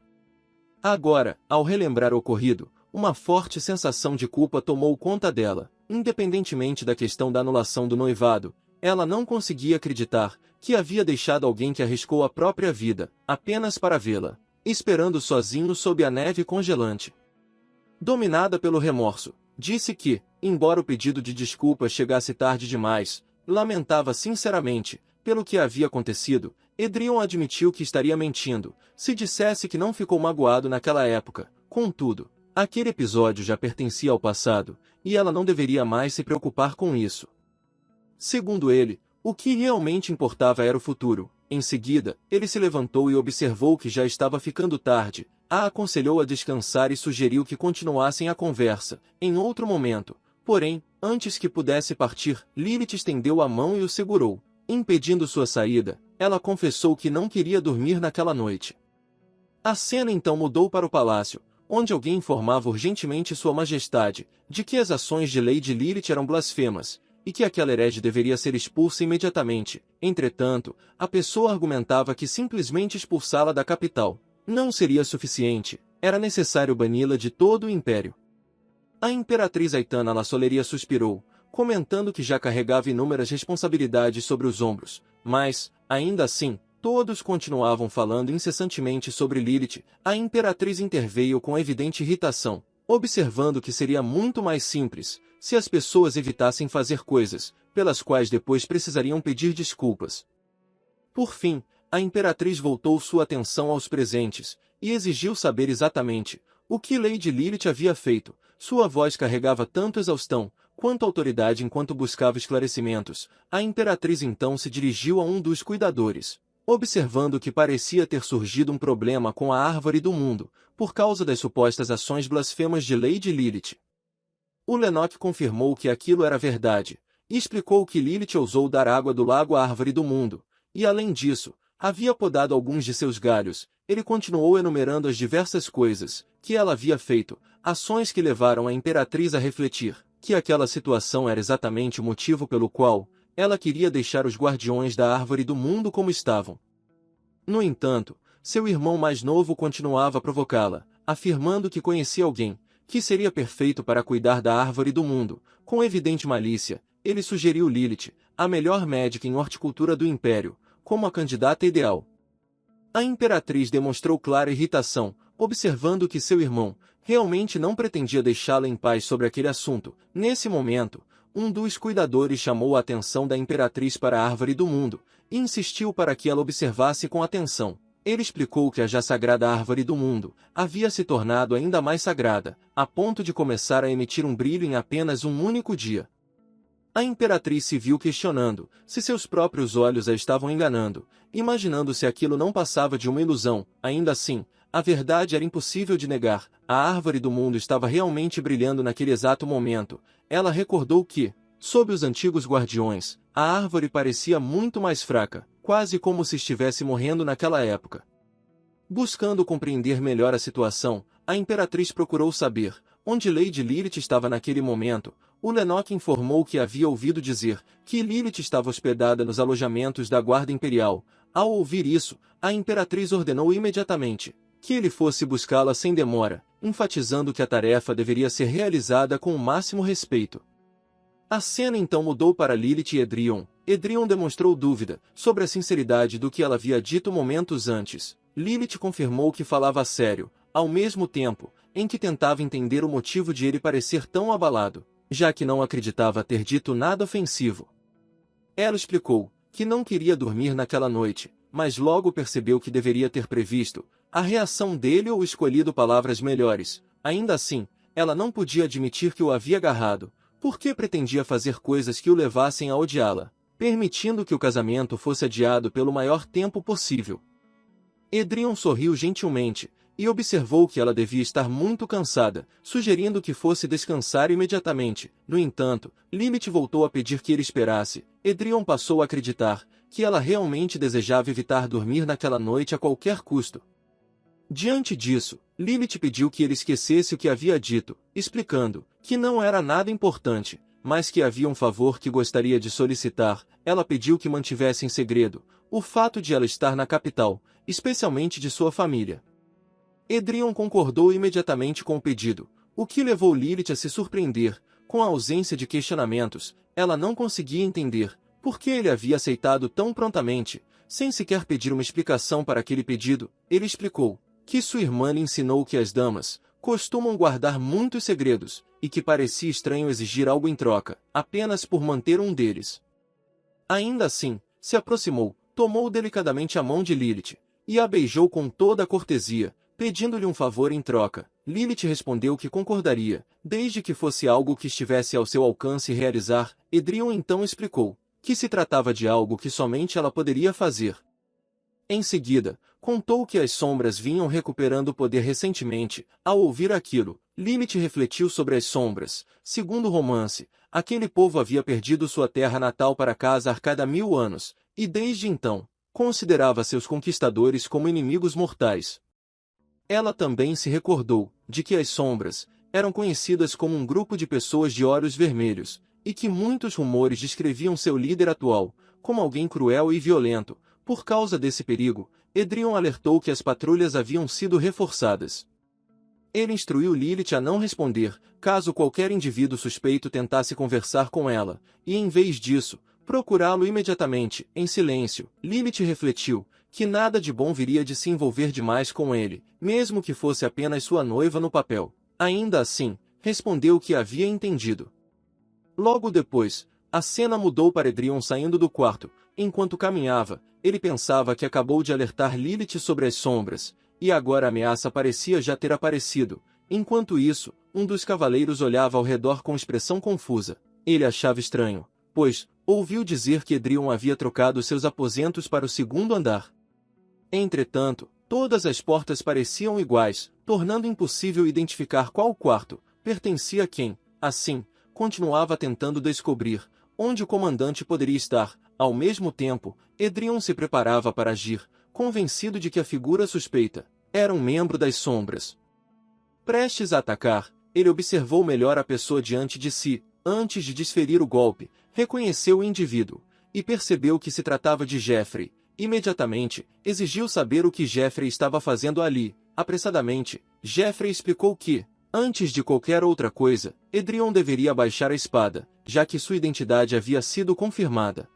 Agora, ao relembrar o ocorrido, uma forte sensação de culpa tomou conta dela. Independentemente da questão da anulação do noivado, ela não conseguia acreditar que havia deixado alguém que arriscou a própria vida, apenas para vê-la, esperando sozinho sob a neve congelante. Dominada pelo remorso, disse que, embora o pedido de desculpas chegasse tarde demais, lamentava sinceramente pelo que havia acontecido. Edrion admitiu que estaria mentindo se dissesse que não ficou magoado naquela época. Contudo, aquele episódio já pertencia ao passado, e ela não deveria mais se preocupar com isso. Segundo ele, o que realmente importava era o futuro. Em seguida, ele se levantou e observou que já estava ficando tarde. A aconselhou a descansar e sugeriu que continuassem a conversa em outro momento. Porém, antes que pudesse partir, Lilith estendeu a mão e o segurou, impedindo sua saída. Ela confessou que não queria dormir naquela noite. A cena então mudou para o palácio, onde alguém informava urgentemente Sua Majestade de que as ações de Lady Lilith eram blasfemas, e que aquela herege deveria ser expulsa imediatamente. Entretanto, a pessoa argumentava que simplesmente expulsá-la da capital não seria suficiente, era necessário bani-la de todo o império. A imperatriz Aitana La Soleria suspirou, comentando que já carregava inúmeras responsabilidades sobre os ombros, mas, ainda assim, todos continuavam falando incessantemente sobre Lilith. A imperatriz interveio com evidente irritação, observando que seria muito mais simples se as pessoas evitassem fazer coisas pelas quais depois precisariam pedir desculpas. Por fim, a imperatriz voltou sua atenção aos presentes e exigiu saber exatamente o que Lady Lilith havia feito. Sua voz carregava tanto exaustão quanto autoridade enquanto buscava esclarecimentos. A imperatriz então se dirigiu a um dos cuidadores, observando que parecia ter surgido um problema com a árvore do mundo, por causa das supostas ações blasfemas de Lady Lilith. O Lennox confirmou que aquilo era verdade, e explicou que Lilith ousou dar água do lago à árvore do mundo, e além disso, havia podado alguns de seus galhos. Ele continuou enumerando as diversas coisas que ela havia feito, ações que levaram a imperatriz a refletir que aquela situação era exatamente o motivo pelo qual ela queria deixar os guardiões da árvore do mundo como estavam. No entanto, seu irmão mais novo continuava a provocá-la, afirmando que conhecia alguém que seria perfeito para cuidar da árvore do mundo. Com evidente malícia, ele sugeriu Lilith, a melhor médica em horticultura do império, como a candidata ideal. A imperatriz demonstrou clara irritação, observando que seu irmão realmente não pretendia deixá-la em paz sobre aquele assunto. Nesse momento, um dos cuidadores chamou a atenção da imperatriz para a árvore do mundo, e insistiu para que ela observasse com atenção. Ele explicou que a já sagrada árvore do mundo havia se tornado ainda mais sagrada, a ponto de começar a emitir um brilho em apenas um único dia. A imperatriz se viu questionando se seus próprios olhos a estavam enganando, imaginando se aquilo não passava de uma ilusão. Ainda assim, a verdade era impossível de negar. A árvore do mundo estava realmente brilhando naquele exato momento. Ela recordou que, sob os antigos guardiões, a árvore parecia muito mais fraca, quase como se estivesse morrendo naquela época. Buscando compreender melhor a situação, a imperatriz procurou saber onde Lady Lilith estava naquele momento. O Lennox informou que havia ouvido dizer que Lilith estava hospedada nos alojamentos da Guarda Imperial. Ao ouvir isso, a imperatriz ordenou imediatamente que ele fosse buscá-la sem demora, enfatizando que a tarefa deveria ser realizada com o máximo respeito. A cena então mudou para Lilith e Edrion. Edrion demonstrou dúvida sobre a sinceridade do que ela havia dito momentos antes. Lilith confirmou que falava a sério, ao mesmo tempo em que tentava entender o motivo de ele parecer tão abalado, já que não acreditava ter dito nada ofensivo. Ela explicou que não queria dormir naquela noite, mas logo percebeu que deveria ter previsto a reação dele ou escolhido palavras melhores. Ainda assim, ela não podia admitir que o havia agarrado, porque pretendia fazer coisas que o levassem a odiá-la, permitindo que o casamento fosse adiado pelo maior tempo possível. Edrion sorriu gentilmente e observou que ela devia estar muito cansada, sugerindo que fosse descansar imediatamente. No entanto, Lilith voltou a pedir que ele esperasse. Edrion passou a acreditar que ela realmente desejava evitar dormir naquela noite a qualquer custo. Diante disso, Lilith pediu que ele esquecesse o que havia dito, explicando que não era nada importante, mas que havia um favor que gostaria de solicitar. Ela pediu que mantivesse em segredo o fato de ela estar na capital, especialmente de sua família. Edrion concordou imediatamente com o pedido, o que levou Lilith a se surpreender. Com a ausência de questionamentos, ela não conseguia entender por que ele havia aceitado tão prontamente, sem sequer pedir uma explicação para aquele pedido. Ele explicou que sua irmã lhe ensinou que as damas costumam guardar muitos segredos, e que parecia estranho exigir algo em troca, apenas por manter um deles. Ainda assim, se aproximou, tomou delicadamente a mão de Lilith, e a beijou com toda a cortesia, pedindo-lhe um favor em troca. Lilith respondeu que concordaria, desde que fosse algo que estivesse ao seu alcance realizar. Edrion então explicou que se tratava de algo que somente ela poderia fazer. Em seguida, contou que as sombras vinham recuperando o poder recentemente. Ao ouvir aquilo, Lilith refletiu sobre as sombras. Segundo o romance, aquele povo havia perdido sua terra natal para a Casa Arcada há 1000 anos, e desde então, considerava seus conquistadores como inimigos mortais. Ela também se recordou de que as sombras eram conhecidas como um grupo de pessoas de olhos vermelhos, e que muitos rumores descreviam seu líder atual como alguém cruel e violento. Por causa desse perigo, Edrion alertou que as patrulhas haviam sido reforçadas. Ele instruiu Lilith a não responder, caso qualquer indivíduo suspeito tentasse conversar com ela, e em vez disso, procurá-lo imediatamente, em silêncio. Lilith refletiu que nada de bom viria de se envolver demais com ele, mesmo que fosse apenas sua noiva no papel. Ainda assim, respondeu que havia entendido. Logo depois, a cena mudou para Edrion saindo do quarto. Enquanto caminhava, ele pensava que acabou de alertar Lilith sobre as sombras, e agora a ameaça parecia já ter aparecido. Enquanto isso, um dos cavaleiros olhava ao redor com expressão confusa. Ele achava estranho, pois ouviu dizer que Edrion havia trocado seus aposentos para o segundo andar. Entretanto, todas as portas pareciam iguais, tornando impossível identificar qual quarto pertencia a quem. Assim, continuava tentando descobrir onde o comandante poderia estar. Ao mesmo tempo, Edrion se preparava para agir, convencido de que a figura suspeita era um membro das sombras. Prestes a atacar, ele observou melhor a pessoa diante de si. Antes de desferir o golpe, reconheceu o indivíduo e percebeu que se tratava de Jeffrey. Imediatamente, exigiu saber o que Jeffrey estava fazendo ali. Apressadamente, Jeffrey explicou que, antes de qualquer outra coisa, Edrion deveria abaixar a espada, já que sua identidade havia sido confirmada.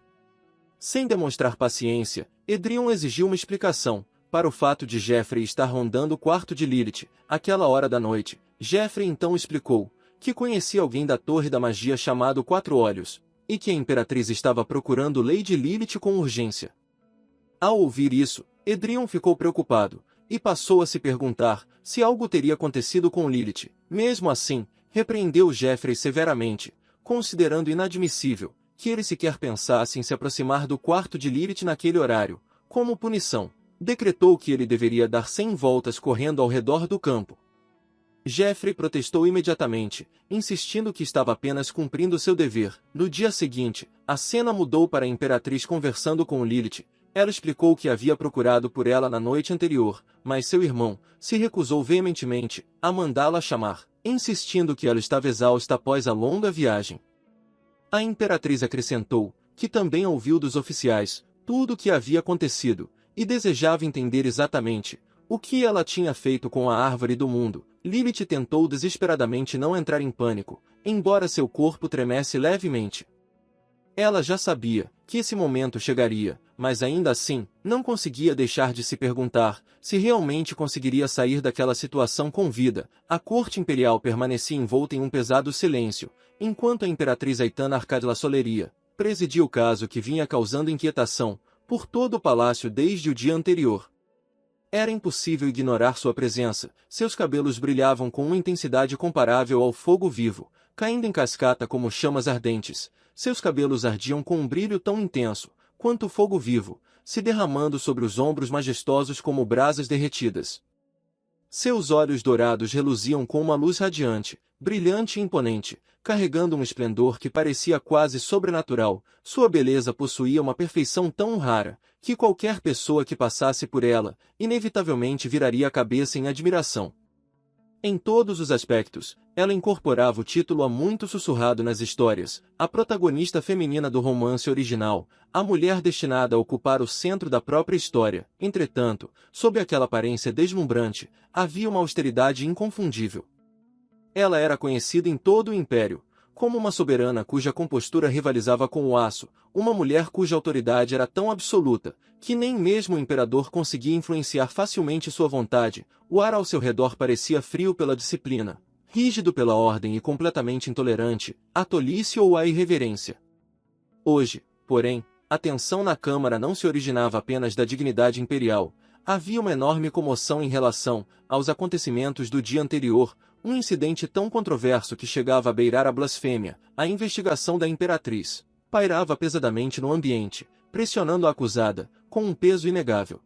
Sem demonstrar paciência, Edrion exigiu uma explicação para o fato de Jeffrey estar rondando o quarto de Lilith, àquela hora da noite. Jeffrey então explicou que conhecia alguém da Torre da Magia chamado Quatro Olhos, e que a Imperatriz estava procurando Lady Lilith com urgência. Ao ouvir isso, Edrion ficou preocupado, e passou a se perguntar se algo teria acontecido com Lilith. Mesmo assim, repreendeu Jeffrey severamente, considerando inadmissível que ele sequer pensasse em se aproximar do quarto de Lilith naquele horário. Como punição, decretou que ele deveria dar 100 voltas correndo ao redor do campo. Geoffrey protestou imediatamente, insistindo que estava apenas cumprindo seu dever. No dia seguinte, a cena mudou para a Imperatriz conversando com Lilith. Ela explicou que havia procurado por ela na noite anterior, mas seu irmão se recusou veementemente a mandá-la chamar, insistindo que ela estava exausta após a longa viagem. A Imperatriz acrescentou que também ouviu dos oficiais tudo o que havia acontecido e desejava entender exatamente o que ela tinha feito com a Árvore do Mundo. Lilith tentou desesperadamente não entrar em pânico, embora seu corpo tremesse levemente. Ela já sabia que esse momento chegaria, mas ainda assim, não conseguia deixar de se perguntar se realmente conseguiria sair daquela situação com vida. A corte imperial permanecia envolta em um pesado silêncio, enquanto a Imperatriz Aitana Arcadila Soleria presidia o caso que vinha causando inquietação por todo o palácio desde o dia anterior. Era impossível ignorar sua presença. Seus cabelos brilhavam com uma intensidade comparável ao fogo vivo, caindo em cascata como chamas ardentes. Seus cabelos ardiam com um brilho tão intenso quanto o fogo vivo, se derramando sobre os ombros majestosos como brasas derretidas. Seus olhos dourados reluziam com uma luz radiante, brilhante e imponente, carregando um esplendor que parecia quase sobrenatural. Sua beleza possuía uma perfeição tão rara que qualquer pessoa que passasse por ela, inevitavelmente viraria a cabeça em admiração. Em todos os aspectos, ela incorporava o título há muito sussurrado nas histórias, a protagonista feminina do romance original, a mulher destinada a ocupar o centro da própria história. Entretanto, sob aquela aparência deslumbrante, havia uma austeridade inconfundível. Ela era conhecida em todo o Império como uma soberana cuja compostura rivalizava com o aço, uma mulher cuja autoridade era tão absoluta que nem mesmo o imperador conseguia influenciar facilmente sua vontade. O ar ao seu redor parecia frio pela disciplina, rígido pela ordem e completamente intolerante à tolice ou à irreverência. Hoje, porém, a tensão na Câmara não se originava apenas da dignidade imperial. Havia uma enorme comoção em relação aos acontecimentos do dia anterior, um incidente tão controverso que chegava a beirar a blasfêmia. A investigação da Imperatriz pairava pesadamente no ambiente, pressionando a acusada, com um peso inegável.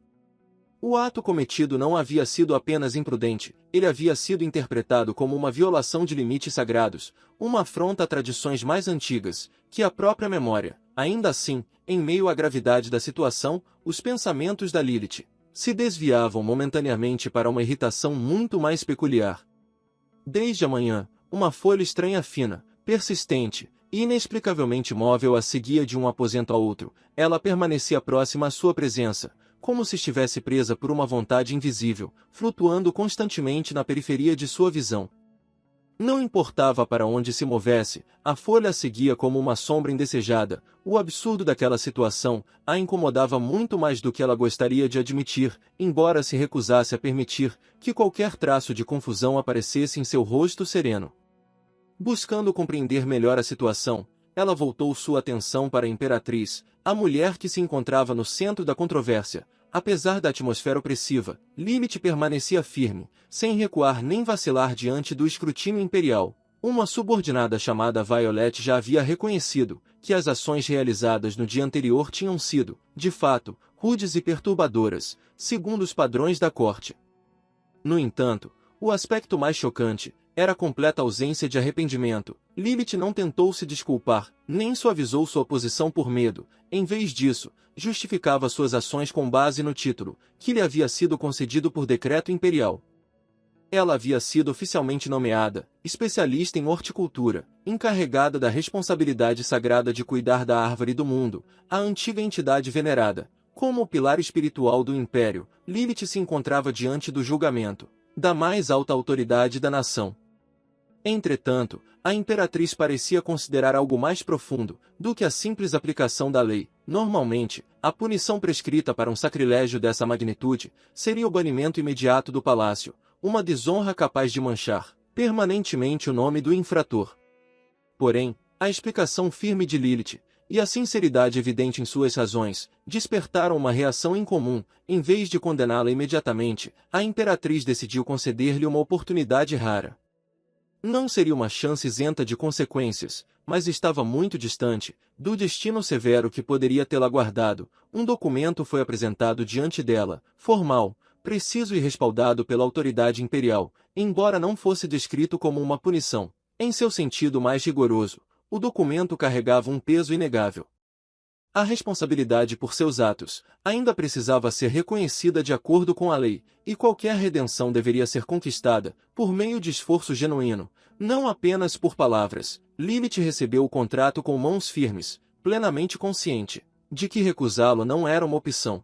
O ato cometido não havia sido apenas imprudente, ele havia sido interpretado como uma violação de limites sagrados, uma afronta a tradições mais antigas que a própria memória. Ainda assim, em meio à gravidade da situação, os pensamentos da Lilith se desviavam momentaneamente para uma irritação muito mais peculiar. Desde a manhã, uma folha estranha fina, persistente e inexplicavelmente móvel a seguia de um aposento a outro. Ela permanecia próxima à sua presença, como se estivesse presa por uma vontade invisível, flutuando constantemente na periferia de sua visão. Não importava para onde se movesse, a folha a seguia como uma sombra indesejada. O absurdo daquela situação a incomodava muito mais do que ela gostaria de admitir, embora se recusasse a permitir que qualquer traço de confusão aparecesse em seu rosto sereno. Buscando compreender melhor a situação, ela voltou sua atenção para a Imperatriz, a mulher que se encontrava no centro da controvérsia. Apesar da atmosfera opressiva, Lilith permanecia firme, sem recuar nem vacilar diante do escrutínio imperial. Uma subordinada chamada Violet já havia reconhecido que as ações realizadas no dia anterior tinham sido, de fato, rudes e perturbadoras, segundo os padrões da corte. No entanto, o aspecto mais chocante era a completa ausência de arrependimento. Lilith não tentou se desculpar, nem suavizou sua posição por medo. Em vez disso, justificava suas ações com base no título, que lhe havia sido concedido por decreto imperial. Ela havia sido oficialmente nomeada especialista em horticultura, encarregada da responsabilidade sagrada de cuidar da Árvore do Mundo, a antiga entidade venerada como o pilar espiritual do Império. Lilith se encontrava diante do julgamento da mais alta autoridade da nação. Entretanto, a Imperatriz parecia considerar algo mais profundo do que a simples aplicação da lei. Normalmente, a punição prescrita para um sacrilégio dessa magnitude seria o banimento imediato do palácio, uma desonra capaz de manchar permanentemente o nome do infrator. Porém, a explicação firme de Lilith e a sinceridade evidente em suas razões despertaram uma reação incomum. Em vez de condená-la imediatamente, a Imperatriz decidiu conceder-lhe uma oportunidade rara. Não seria uma chance isenta de consequências, mas estava muito distante do destino severo que poderia tê-la guardado. Um documento foi apresentado diante dela, formal, preciso e respaldado pela autoridade imperial, embora não fosse descrito como uma punição. Em seu sentido mais rigoroso, o documento carregava um peso inegável. A responsabilidade por seus atos ainda precisava ser reconhecida de acordo com a lei, e qualquer redenção deveria ser conquistada por meio de esforço genuíno, não apenas por palavras. Lilith recebeu o contrato com mãos firmes, plenamente consciente de que recusá-lo não era uma opção.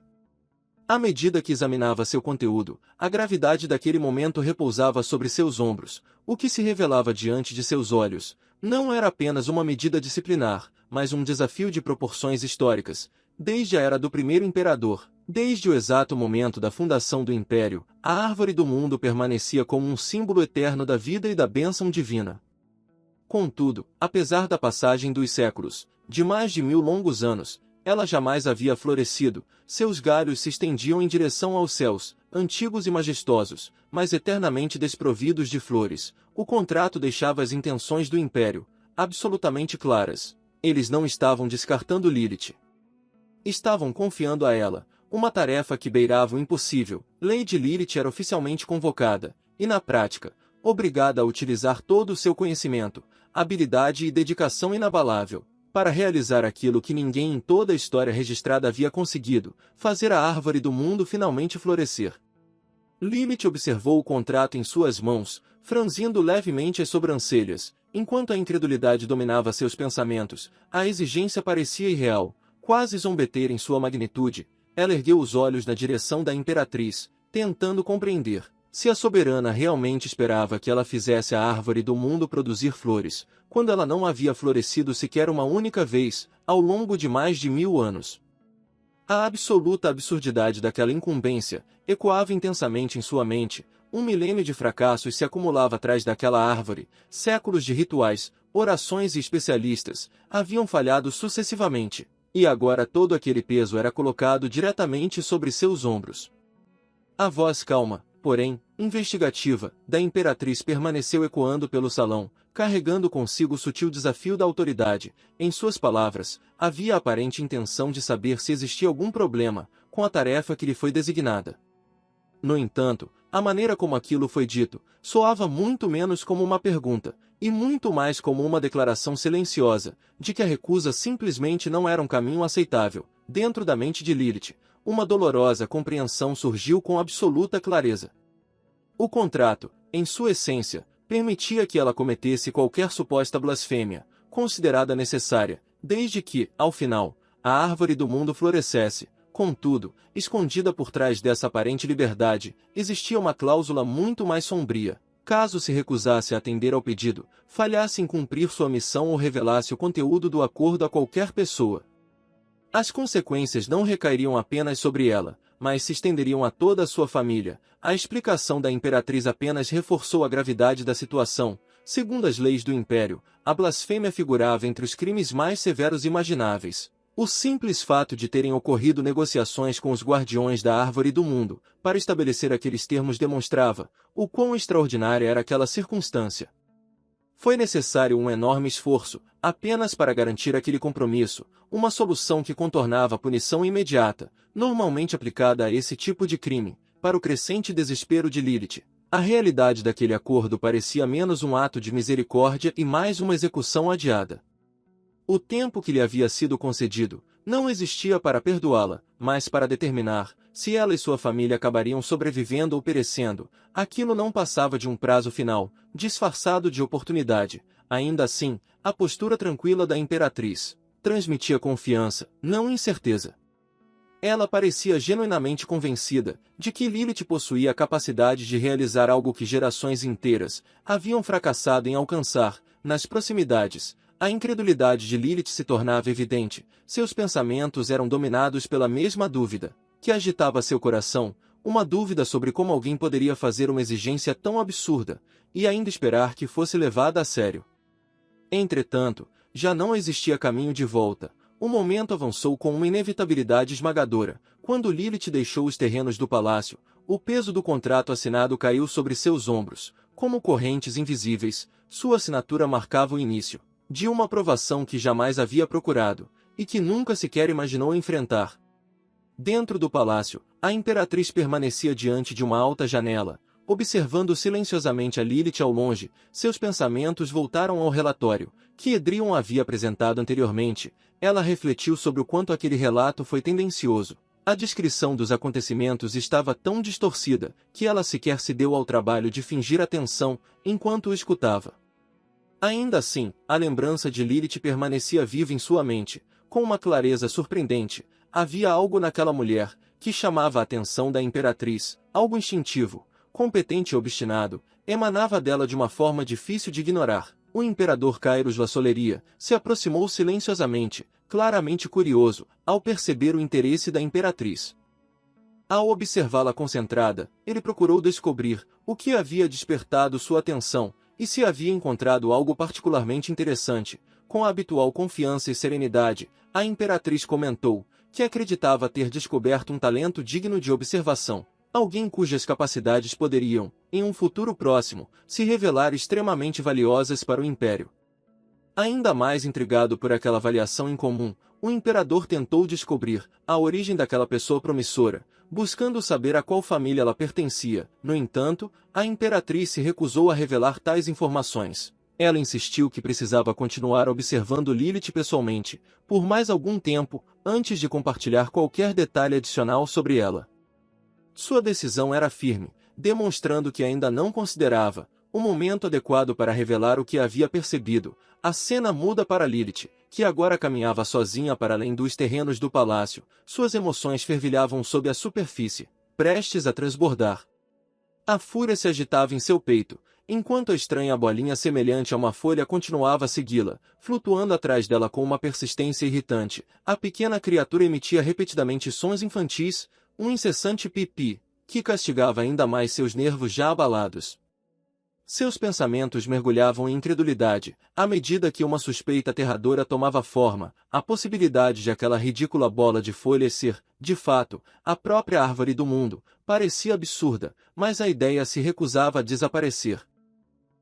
À medida que examinava seu conteúdo, a gravidade daquele momento repousava sobre seus ombros. O que se revelava diante de seus olhos não era apenas uma medida disciplinar, mas um desafio de proporções históricas. Desde a era do primeiro imperador, desde o exato momento da fundação do império, a árvore do mundo permanecia como um símbolo eterno da vida e da bênção divina. Contudo, apesar da passagem dos séculos, de mais de 1000 longos anos, ela jamais havia florescido. Seus galhos se estendiam em direção aos céus, antigos e majestosos, mas eternamente desprovidos de flores. O contrato deixava as intenções do império absolutamente claras. Eles não estavam descartando Lilith. Estavam confiando a ela uma tarefa que beirava o impossível. Lady Lilith era oficialmente convocada, e na prática, obrigada a utilizar todo o seu conhecimento, habilidade e dedicação inabalável para realizar aquilo que ninguém em toda a história registrada havia conseguido, fazer a árvore do mundo finalmente florescer. Lilith observou o contrato em suas mãos, franzindo levemente as sobrancelhas, enquanto a incredulidade dominava seus pensamentos. A exigência parecia irreal, quase zombeteira em sua magnitude. Ela ergueu os olhos na direção da imperatriz, tentando compreender se a soberana realmente esperava que ela fizesse a árvore do mundo produzir flores, quando ela não havia florescido sequer uma única vez, ao longo de mais de 1000 anos. A absoluta absurdidade daquela incumbência ecoava intensamente em sua mente. Um milênio de fracassos se acumulava atrás daquela árvore, séculos de rituais, orações e especialistas haviam falhado sucessivamente, e agora todo aquele peso era colocado diretamente sobre seus ombros. A voz calma, porém, investigativa, da imperatriz permaneceu ecoando pelo salão, carregando consigo o sutil desafio da autoridade. Em suas palavras, havia a aparente intenção de saber se existia algum problema com a tarefa que lhe foi designada. No entanto, a maneira como aquilo foi dito soava muito menos como uma pergunta, e muito mais como uma declaração silenciosa, de que a recusa simplesmente não era um caminho aceitável. Dentro da mente de Lilith, uma dolorosa compreensão surgiu com absoluta clareza. O contrato, em sua essência, permitia que ela cometesse qualquer suposta blasfêmia, considerada necessária, desde que, ao final, a árvore do mundo florescesse. Contudo, escondida por trás dessa aparente liberdade, existia uma cláusula muito mais sombria. Caso se recusasse a atender ao pedido, falhasse em cumprir sua missão ou revelasse o conteúdo do acordo a qualquer pessoa, as consequências não recairiam apenas sobre ela, mas se estenderiam a toda a sua família. A explicação da imperatriz apenas reforçou a gravidade da situação. Segundo as leis do império, a blasfêmia figurava entre os crimes mais severos imagináveis. O simples fato de terem ocorrido negociações com os guardiões da árvore do mundo para estabelecer aqueles termos demonstrava o quão extraordinária era aquela circunstância. Foi necessário um enorme esforço, apenas para garantir aquele compromisso, uma solução que contornava a punição imediata, normalmente aplicada a esse tipo de crime. Para o crescente desespero de Lilith, a realidade daquele acordo parecia menos um ato de misericórdia e mais uma execução adiada. O tempo que lhe havia sido concedido não existia para perdoá-la, mas para determinar se ela e sua família acabariam sobrevivendo ou perecendo. Aquilo não passava de um prazo final, disfarçado de oportunidade. Ainda assim, a postura tranquila da imperatriz transmitia confiança, não incerteza. Ela parecia genuinamente convencida de que Lilith possuía a capacidade de realizar algo que gerações inteiras haviam fracassado em alcançar. Nas proximidades, a incredulidade de Lilith se tornava evidente. Seus pensamentos eram dominados pela mesma dúvida que agitava seu coração, uma dúvida sobre como alguém poderia fazer uma exigência tão absurda e ainda esperar que fosse levada a sério. Entretanto, já não existia caminho de volta. O momento avançou com uma inevitabilidade esmagadora. Quando Lilith deixou os terrenos do palácio, o peso do contrato assinado caiu sobre seus ombros, como correntes invisíveis, sua assinatura marcava o início de uma provação que jamais havia procurado, e que nunca sequer imaginou enfrentar. Dentro do palácio, a imperatriz permanecia diante de uma alta janela, observando silenciosamente a Lilith ao longe. Seus pensamentos voltaram ao relatório, que Edrion havia apresentado anteriormente. Ela refletiu sobre o quanto aquele relato foi tendencioso. A descrição dos acontecimentos estava tão distorcida, que ela sequer se deu ao trabalho de fingir atenção, enquanto o escutava. Ainda assim, a lembrança de Lilith permanecia viva em sua mente, com uma clareza surpreendente. Havia algo naquela mulher, que chamava a atenção da imperatriz, algo instintivo, competente e obstinado, emanava dela de uma forma difícil de ignorar. O imperador Kairos Vassoleria se aproximou silenciosamente, claramente curioso, ao perceber o interesse da imperatriz. Ao observá-la concentrada, ele procurou descobrir o que havia despertado sua atenção, e se havia encontrado algo particularmente interessante. Com a habitual confiança e serenidade, a imperatriz comentou que acreditava ter descoberto um talento digno de observação, alguém cujas capacidades poderiam, em um futuro próximo, se revelar extremamente valiosas para o Império. Ainda mais intrigado por aquela avaliação incomum, o imperador tentou descobrir a origem daquela pessoa promissora, buscando saber a qual família ela pertencia. No entanto, a imperatriz se recusou a revelar tais informações. Ela insistiu que precisava continuar observando Lilith pessoalmente, por mais algum tempo, antes de compartilhar qualquer detalhe adicional sobre ela. Sua decisão era firme, demonstrando que ainda não considerava o momento adequado para revelar o que havia percebido. A cena muda para Lilith, que agora caminhava sozinha para além dos terrenos do palácio. Suas emoções fervilhavam sob a superfície, prestes a transbordar. A fúria se agitava em seu peito, enquanto a estranha bolinha semelhante a uma folha continuava a segui-la, flutuando atrás dela com uma persistência irritante. A pequena criatura emitia repetidamente sons infantis, um incessante pipi, que castigava ainda mais seus nervos já abalados. Seus pensamentos mergulhavam em incredulidade, à medida que uma suspeita aterradora tomava forma. A possibilidade de aquela ridícula bola de folhas ser, de fato, a própria árvore do mundo, parecia absurda, mas a ideia se recusava a desaparecer.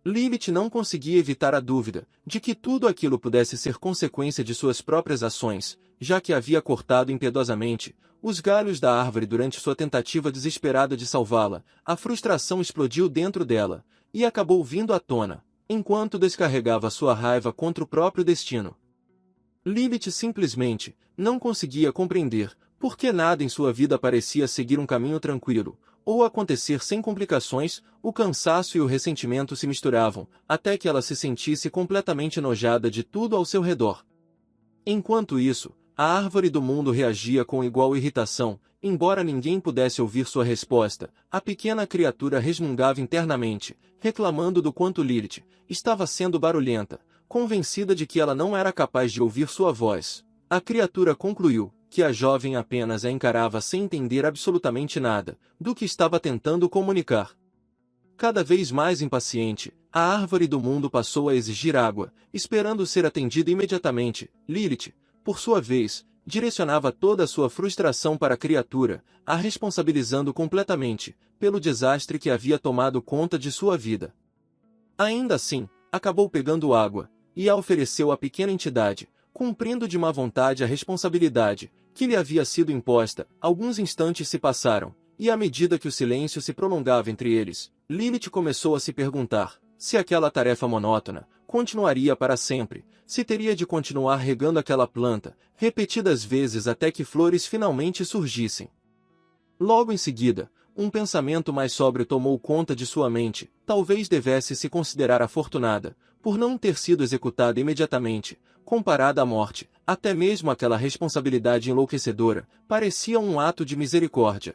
Lilith não conseguia evitar a dúvida de que tudo aquilo pudesse ser consequência de suas próprias ações, já que havia cortado impiedosamente os galhos da árvore durante sua tentativa desesperada de salvá-la. A frustração explodiu dentro dela, e acabou vindo à tona, enquanto descarregava sua raiva contra o próprio destino. Lilith simplesmente não conseguia compreender por que nada em sua vida parecia seguir um caminho tranquilo, ou acontecer sem complicações. O cansaço e o ressentimento se misturavam, até que ela se sentisse completamente enojada de tudo ao seu redor. Enquanto isso, a árvore do mundo reagia com igual irritação. Embora ninguém pudesse ouvir sua resposta, a pequena criatura resmungava internamente, reclamando do quanto Lilith estava sendo barulhenta, convencida de que ela não era capaz de ouvir sua voz. A criatura concluiu que a jovem apenas a encarava sem entender absolutamente nada do que estava tentando comunicar. Cada vez mais impaciente, a árvore do mundo passou a exigir água, esperando ser atendida imediatamente. Lilith, por sua vez, direcionava toda a sua frustração para a criatura, a responsabilizando completamente pelo desastre que havia tomado conta de sua vida. Ainda assim, acabou pegando água e a ofereceu à pequena entidade, cumprindo de má vontade a responsabilidade que lhe havia sido imposta. Alguns instantes se passaram, e à medida que o silêncio se prolongava entre eles, Lilith começou a se perguntar se aquela tarefa monótona continuaria para sempre, se teria de continuar regando aquela planta, repetidas vezes até que flores finalmente surgissem. Logo em seguida, um pensamento mais sóbrio tomou conta de sua mente. Talvez devesse se considerar afortunada, por não ter sido executada imediatamente, comparada à morte. Até mesmo aquela responsabilidade enlouquecedora parecia um ato de misericórdia.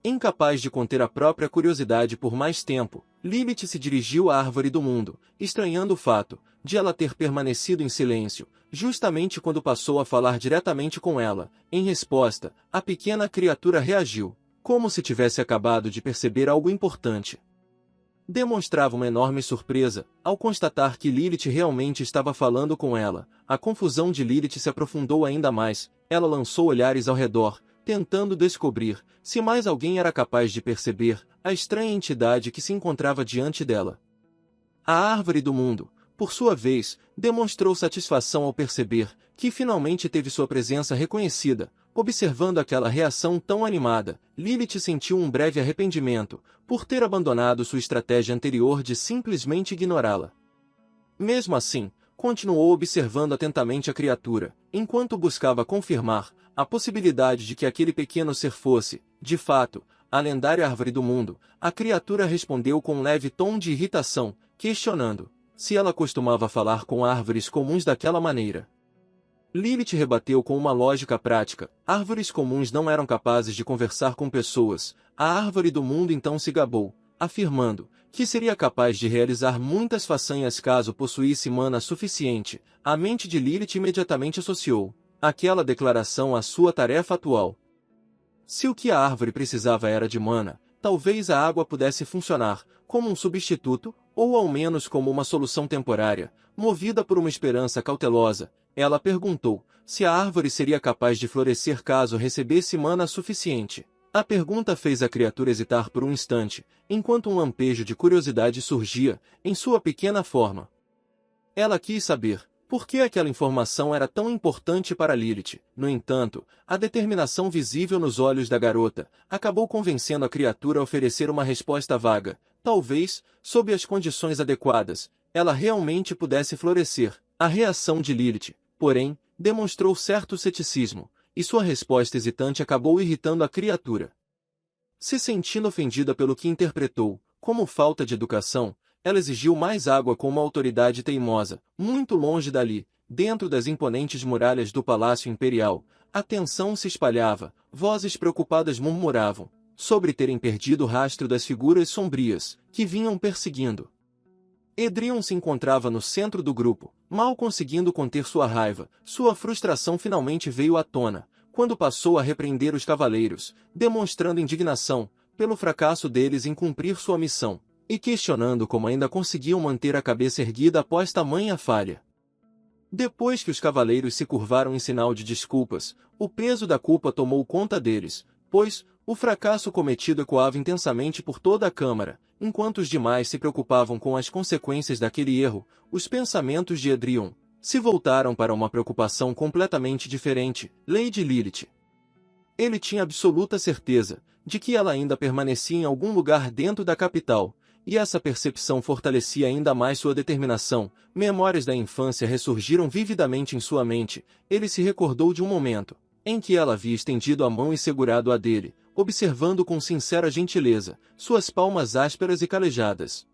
Incapaz de conter a própria curiosidade por mais tempo, Lilith se dirigiu à árvore do mundo, estranhando o fato de ela ter permanecido em silêncio, justamente quando passou a falar diretamente com ela. Em resposta, a pequena criatura reagiu, como se tivesse acabado de perceber algo importante. Demonstrava uma enorme surpresa ao constatar que Lilith realmente estava falando com ela. A confusão de Lilith se aprofundou ainda mais. Ela lançou olhares ao redor, tentando descobrir se mais alguém era capaz de perceber a estranha entidade que se encontrava diante dela. A árvore do mundo, por sua vez, demonstrou satisfação ao perceber que finalmente teve sua presença reconhecida. Observando aquela reação tão animada, Lilith sentiu um breve arrependimento por ter abandonado sua estratégia anterior de simplesmente ignorá-la. Mesmo assim, continuou observando atentamente a criatura, enquanto buscava confirmar a possibilidade de que aquele pequeno ser fosse, de fato, a lendária árvore do mundo. A criatura respondeu com um leve tom de irritação, questionando se ela costumava falar com árvores comuns daquela maneira. Lilith rebateu com uma lógica prática: árvores comuns não eram capazes de conversar com pessoas. A árvore do mundo então se gabou, afirmando que seria capaz de realizar muitas façanhas caso possuísse mana suficiente. A mente de Lilith imediatamente associou aquela declaração à sua tarefa atual. Se o que a árvore precisava era de mana, talvez a água pudesse funcionar como um substituto, ou ao menos como uma solução temporária. Movida por uma esperança cautelosa, ela perguntou se a árvore seria capaz de florescer caso recebesse mana suficiente. A pergunta fez a criatura hesitar por um instante, enquanto um lampejo de curiosidade surgia em sua pequena forma. Ela quis saber por que aquela informação era tão importante para Lilith. No entanto, a determinação visível nos olhos da garota acabou convencendo a criatura a oferecer uma resposta vaga. Talvez, sob as condições adequadas, ela realmente pudesse florescer. A reação de Lilith, porém, demonstrou certo ceticismo, e sua resposta hesitante acabou irritando a criatura. Se sentindo ofendida pelo que interpretou como falta de educação, ela exigiu mais água com uma autoridade teimosa. Muito longe dali, dentro das imponentes muralhas do Palácio Imperial, a tensão se espalhava, vozes preocupadas murmuravam sobre terem perdido o rastro das figuras sombrias que vinham perseguindo. Edrion se encontrava no centro do grupo, mal conseguindo conter sua raiva. Sua frustração finalmente veio à tona, quando passou a repreender os cavaleiros, demonstrando indignação pelo fracasso deles em cumprir sua missão, e questionando como ainda conseguiam manter a cabeça erguida após tamanha falha. Depois que os cavaleiros se curvaram em sinal de desculpas, o peso da culpa tomou conta deles, pois o fracasso cometido ecoava intensamente por toda a Câmara. Enquanto os demais se preocupavam com as consequências daquele erro, os pensamentos de Edrion se voltaram para uma preocupação completamente diferente: Lady Lilith. Ele tinha absoluta certeza de que ela ainda permanecia em algum lugar dentro da capital, e essa percepção fortalecia ainda mais sua determinação. Memórias da infância ressurgiram vividamente em sua mente. Ele se recordou de um momento em que ela havia estendido a mão e segurado a dele, observando com sincera gentileza suas palmas ásperas e calejadas.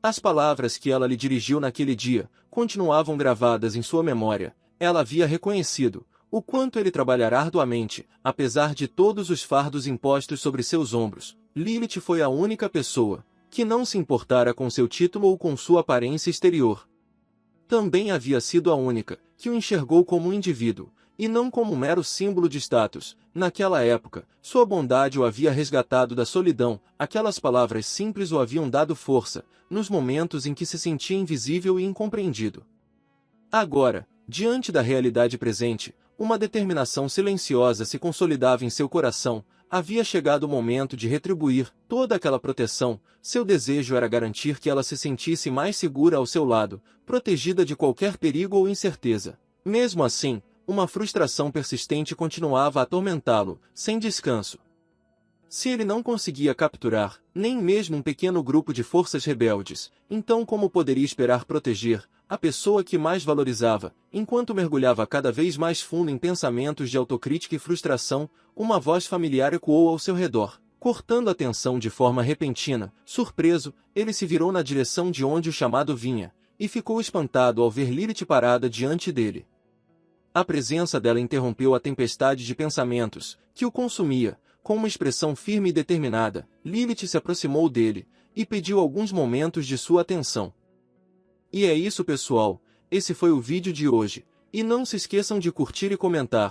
As palavras que ela lhe dirigiu naquele dia continuavam gravadas em sua memória. Ela havia reconhecido o quanto ele trabalhara arduamente, apesar de todos os fardos impostos sobre seus ombros. Lilith foi a única pessoa que não se importara com seu título ou com sua aparência exterior. Também havia sido a única que o enxergou como um indivíduo, e não como um mero símbolo de status. Naquela época, sua bondade o havia resgatado da solidão. Aquelas palavras simples o haviam dado força, nos momentos em que se sentia invisível e incompreendido. Agora, diante da realidade presente, uma determinação silenciosa se consolidava em seu coração. Havia chegado o momento de retribuir toda aquela proteção. Seu desejo era garantir que ela se sentisse mais segura ao seu lado, protegida de qualquer perigo ou incerteza. Mesmo assim, uma frustração persistente continuava a atormentá-lo, sem descanso. Se ele não conseguia capturar nem mesmo um pequeno grupo de forças rebeldes, então como poderia esperar proteger a pessoa que mais valorizava? Enquanto mergulhava cada vez mais fundo em pensamentos de autocrítica e frustração, uma voz familiar ecoou ao seu redor, cortando a tensão de forma repentina. Surpreso, ele se virou na direção de onde o chamado vinha, e ficou espantado ao ver Lilith parada diante dele. A presença dela interrompeu a tempestade de pensamentos que o consumia. Com uma expressão firme e determinada, Lilith se aproximou dele e pediu alguns momentos de sua atenção. E é isso, pessoal. Esse foi o vídeo de hoje. E não se esqueçam de curtir e comentar.